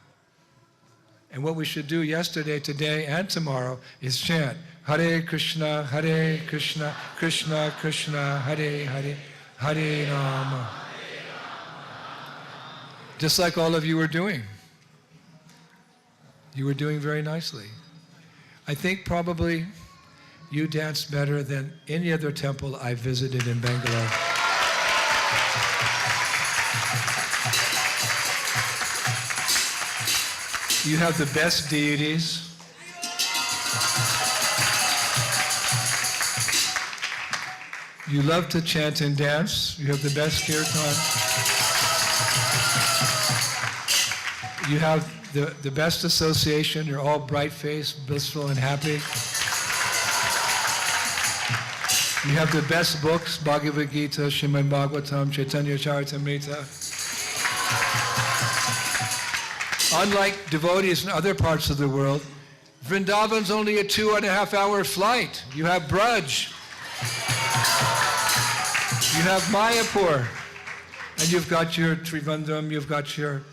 And what we should do yesterday, today, and tomorrow is chant Hare Krishna, Krishna Krishna, Hare Hare, Hare Rama. Just like all of you were doing. You were doing very nicely. I think probably you danced better than any other temple I visited in Bengaluru. You have the best deities. You love to chant and dance. You have the best kirtan. You have the best association. You're all bright-faced, blissful, and happy. You have the best books, Bhagavad Gita, Sriman Bhagavatam, Chaitanya Charitamrita. Unlike devotees in other parts of the world, Vrindavan's only a 2.5-hour flight. You have Braj. You have Mayapur. And you've got your Trivandrum, you've got your,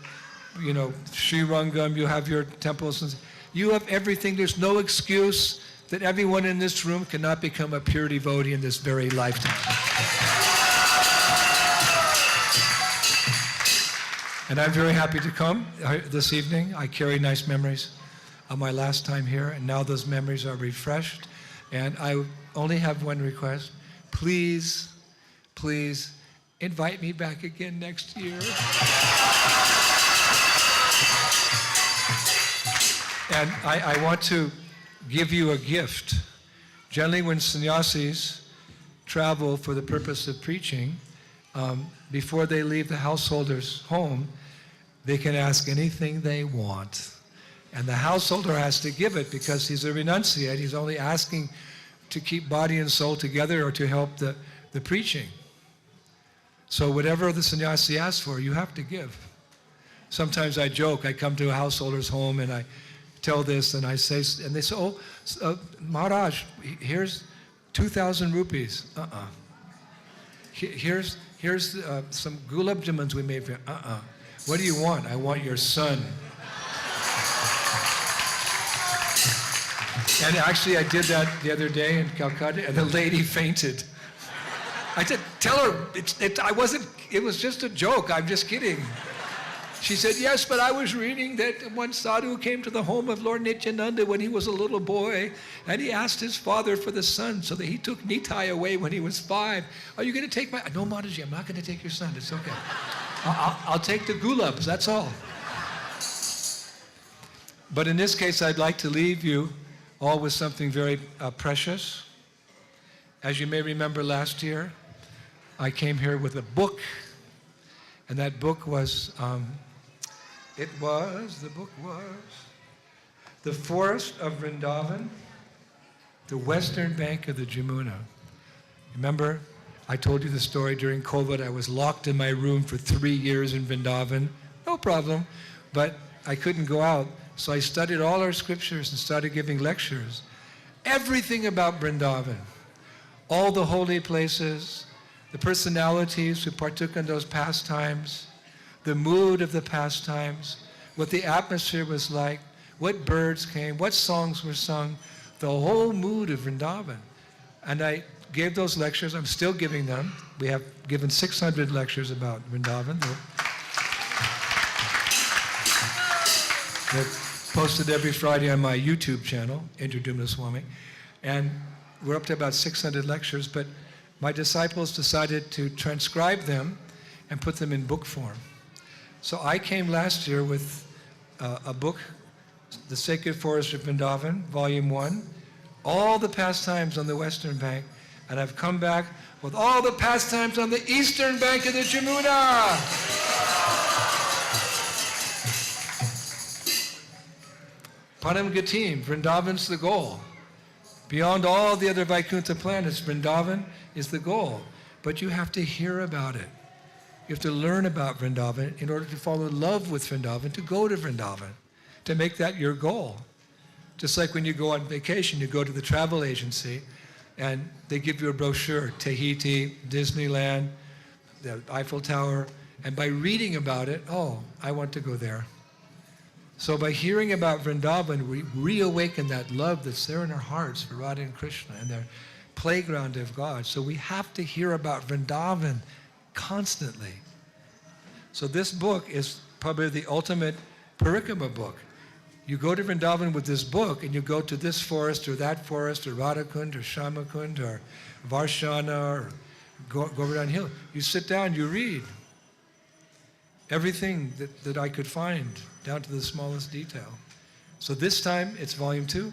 Sri Rangam, you have your temples. You have everything. There's no excuse that everyone in this room cannot become a pure devotee in this very lifetime. And I'm very happy to come this evening. I carry nice memories of my last time here, and now those memories are refreshed. And I only have one request. Please, please invite me back again next year. And I want to give you a gift. Generally, when sannyasis travel for the purpose of preaching, before they leave the householder's home, they can ask anything they want. And the householder has to give it because he's a renunciate. He's only asking to keep body and soul together or to help the preaching. So whatever the sannyasi asks for, you have to give. Sometimes I joke, I come to a householder's home and I tell this and I say, and they say, oh, Maharaj, here's 2,000 rupees. Here's some gulab jamans we made for you. What do you want? I want your son. And actually I did that the other day in Calcutta and the lady fainted. I said, tell her, it was just a joke, I'm just kidding. She said, yes, but I was reading that one sadhu came to the home of Lord Nityananda when he was a little boy, and he asked his father for the son, so that he took Nitai away when he was 5. Are you going to take my... No, Mataji, I'm not going to take your son. It's okay. I'll take the gulabs, that's all. But in this case, I'd like to leave you all with something very precious. As you may remember last year, I came here with a book, and that book was... the book was The Forest of Vrindavan, the Western Bank of the Jamuna. Remember, I told you the story during COVID. I was locked in my room for 3 years in Vrindavan. No problem, but I couldn't go out. So I studied all our scriptures and started giving lectures. Everything about Vrindavan, all the holy places, the personalities who partook in those pastimes, the mood of the pastimes, what the atmosphere was like, what birds came, what songs were sung, the whole mood of Vrindavan. And I gave those lectures. I'm still giving them. We have given 600 lectures about Vrindavan. They're posted every Friday on my YouTube channel, Indradyumna Swami. And we're up to about 600 lectures, but my disciples decided to transcribe them and put them in book form. So I came last year with a book, The Sacred Forest of Vrindavan, Volume 1, all the pastimes on the Western Bank, and I've come back with all the pastimes on the Eastern Bank of the Jamuna. Param Gatim, Vrindavan's the goal. Beyond all the other Vaikuntha planets, Vrindavan is the goal. But you have to hear about it. You have to learn about Vrindavan in order to fall in love with Vrindavan, to go to Vrindavan, to make that your goal. Just like when you go on vacation, you go to the travel agency and they give you a brochure, Tahiti, Disneyland, the Eiffel Tower, and by reading about it, oh, I want to go there. So by hearing about Vrindavan, we reawaken that love that's there in our hearts for Radha and Krishna and their playground of God. So we have to hear about Vrindavan constantly. So this book is probably the ultimate parikrama book. You go to Vrindavan with this book and you go to this forest or that forest or Radhakund or Shamakund or Varshana or Govardhan Hill. You sit down, you read everything that I could find down to the smallest detail. So this time it's volume 2.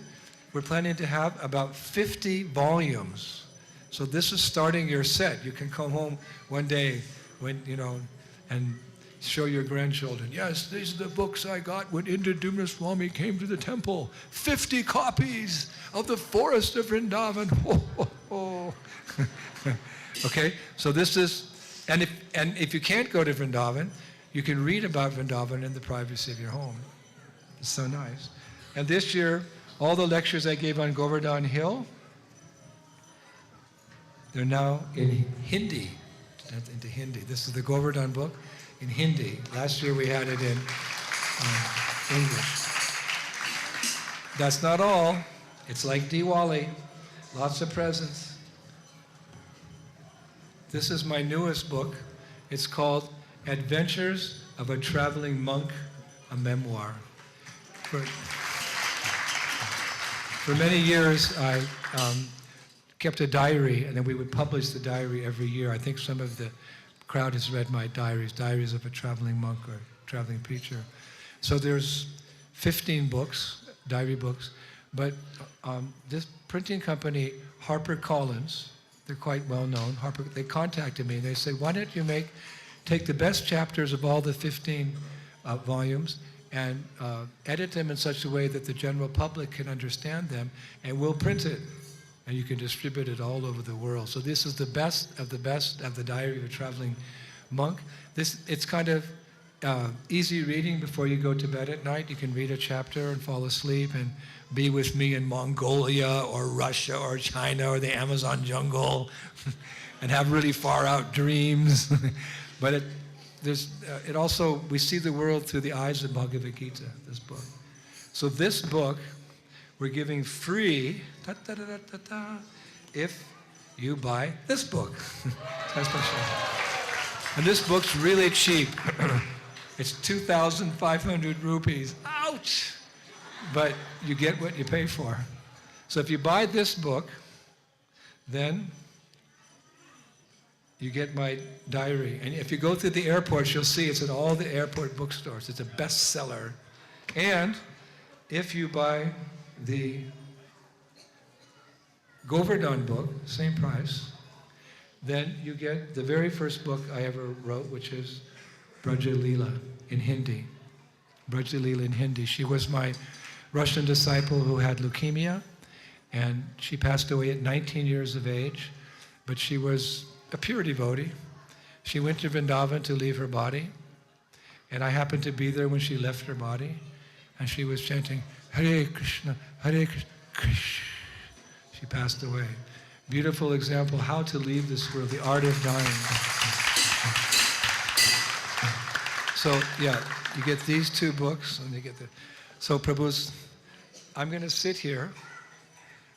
We're planning to have about 50 volumes. So this is starting your set. You can come home one day when, and show your grandchildren. Yes, these are the books I got when Indradyumna Swami came to the temple. 50 copies of the Forest of Vrindavan. Okay, so this is, and if you can't go to Vrindavan, you can read about Vrindavan in the privacy of your home. It's so nice. And this year, all the lectures I gave on Govardhan Hill, they're now in Hindi, into Hindi. This is the Govardhan book in Hindi. Last year we had it in English. That's not all. It's like Diwali, lots of presents. This is my newest book. It's called Adventures of a Traveling Monk, a Memoir. For many years, I kept a diary, and then we would publish the diary every year. I think some of the crowd has read my Diaries of a Traveling Monk or Traveling Preacher. So there's 15 books diary books. But this printing company, HarperCollins, they're quite well known. They contacted me and they said, why don't you take the best chapters of all the 15 volumes and edit them in such a way that the general public can understand them, and we'll print it. And you can distribute it all over the world. So this is the best of the Diary of a Traveling Monk. It's kind of easy reading before you go to bed at night. You can read a chapter and fall asleep and be with me in Mongolia or Russia or China or the Amazon jungle and have really far out dreams. But it also, we see the world through the eyes of Bhagavad Gita, this book. So this book, we're giving free, if you buy this book. That's special. And this book's really cheap. It's 2,500 rupees. Ouch! But you get what you pay for. So if you buy this book, then you get my diary. And if you go through the airports, you'll see it's in all the airport bookstores. It's a bestseller. And if you buy the Govardhan book, same price, then you get the very first book I ever wrote, which is Braja Leela in Hindi. Braja Leela in Hindi. She was my Russian disciple who had leukemia, and she passed away at 19 years of age, but she was a pure devotee. She went to Vrindavan to leave her body, and I happened to be there when she left her body, and she was chanting, Hare Krishna, Krishna. She passed away. Beautiful example how to leave this world, the art of dying. So yeah, you get these two books, and you get so Prabhu's, I'm going to sit here.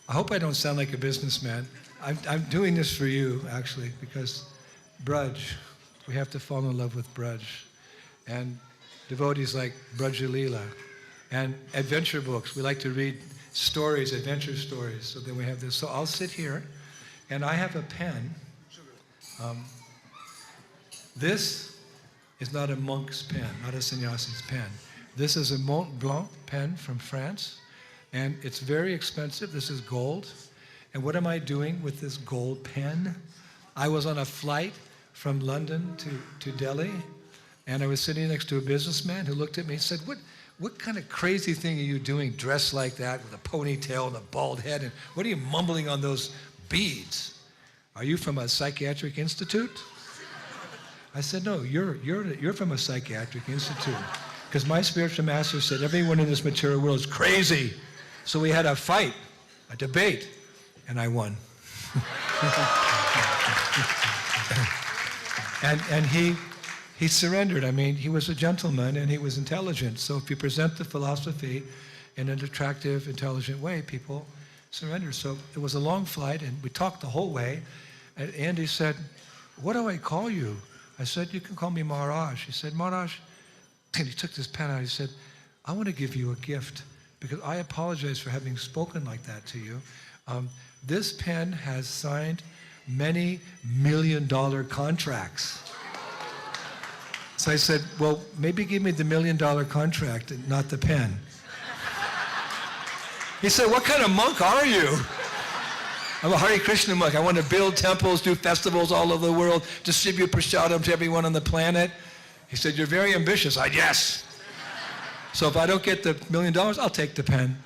I hope I don't sound like a businessman. I'm doing this for you, actually, because Braj, we have to fall in love with Braj. And devotees like Braja Leela. And adventure books. We like to read stories, adventure stories. So then we have this. So I'll sit here, and I have a pen. This is not a monk's pen, not a sannyasi's pen. This is a Mont Blanc pen from France, and it's very expensive. This is gold. And what am I doing with this gold pen? I was on a flight from London to Delhi, and I was sitting next to a businessman who looked at me and said, what kind of crazy thing are you doing dressed like that with a ponytail and a bald head? And what are you mumbling on those beads? Are you from a psychiatric institute? I said, no, you're from a psychiatric institute. Because my spiritual master said everyone in this material world is crazy. So we had a fight, a debate, and I won. and he surrendered. I mean, he was a gentleman and he was intelligent. So if you present the philosophy in an attractive, intelligent way, people surrender. So it was a long flight, and we talked the whole way. And Andy said, what do I call you? I said, you can call me Maharaj. He said, Maharaj, and he took this pen out. He said, I want to give you a gift because I apologize for having spoken like that to you. This pen has signed many million-dollar contracts. So I said, well, maybe give me the $1 million contract and not the pen. He said, what kind of monk are you? I'm a Hare Krishna monk. I want to build temples, do festivals all over the world, distribute prasadam to everyone on the planet. He said, you're very ambitious. I said, yes. So if I don't get the $1 million, I'll take the pen.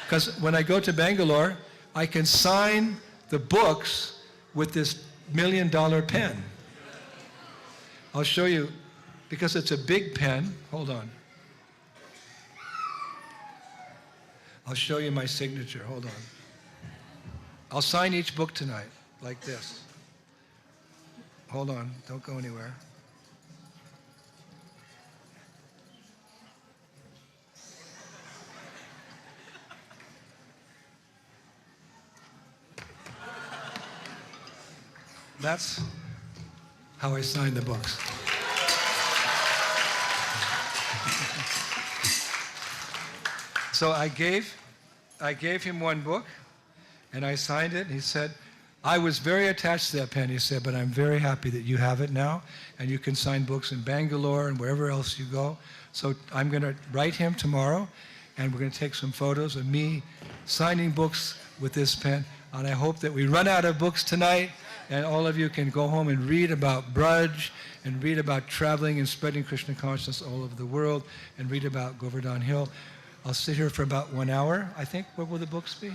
Because when I go to Bangalore, I can sign the books with this $1 million pen. I'll show you, because it's a big pen. Hold on. I'll show you my signature. Hold on. I'll sign each book tonight, like this. Hold on, don't go anywhere. That's how I sign the books. So I gave him one book, and I signed it, and he said, I was very attached to that pen, he said, but I'm very happy that you have it now, and you can sign books in Bangalore and wherever else you go. So I'm going to write him tomorrow, and we're going to take some photos of me signing books with this pen. And I hope that we run out of books tonight, and all of you can go home and read about Braj, and read about traveling and spreading Krishna consciousness all over the world, and read about Govardhan Hill. I'll sit here for about 1 hour, I think. Where will the books be?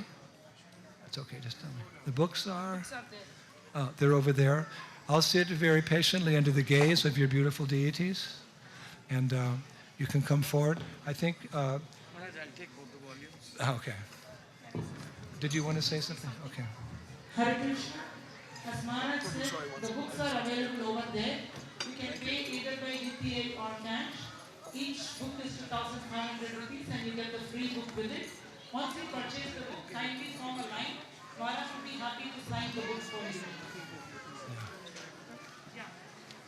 That's okay, just tell me. The books are? They're over there. I'll sit very patiently under the gaze of your beautiful deities, and you can come forward. I think... Maharaj, I'll take both the volumes. Okay. Did you want to say something? Okay. Hare Krishna. As Maharaj said, the books are available over there. You can pay either by UPI or cash. Each book is 2,500 rupees and you get the free book with it. Once you purchase the book, kindly form a line. Maharaj will be happy to sign the books for you.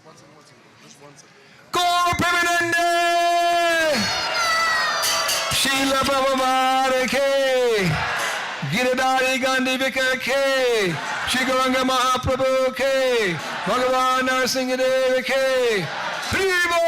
One second. Just 1 second. Gaur Premanande! Srila Prabhupada Ke! Giridhari Gandharvika Ke! Sri Mahaprabhu Ke! Bhagavan Narasimhadeva Ke! Haribo!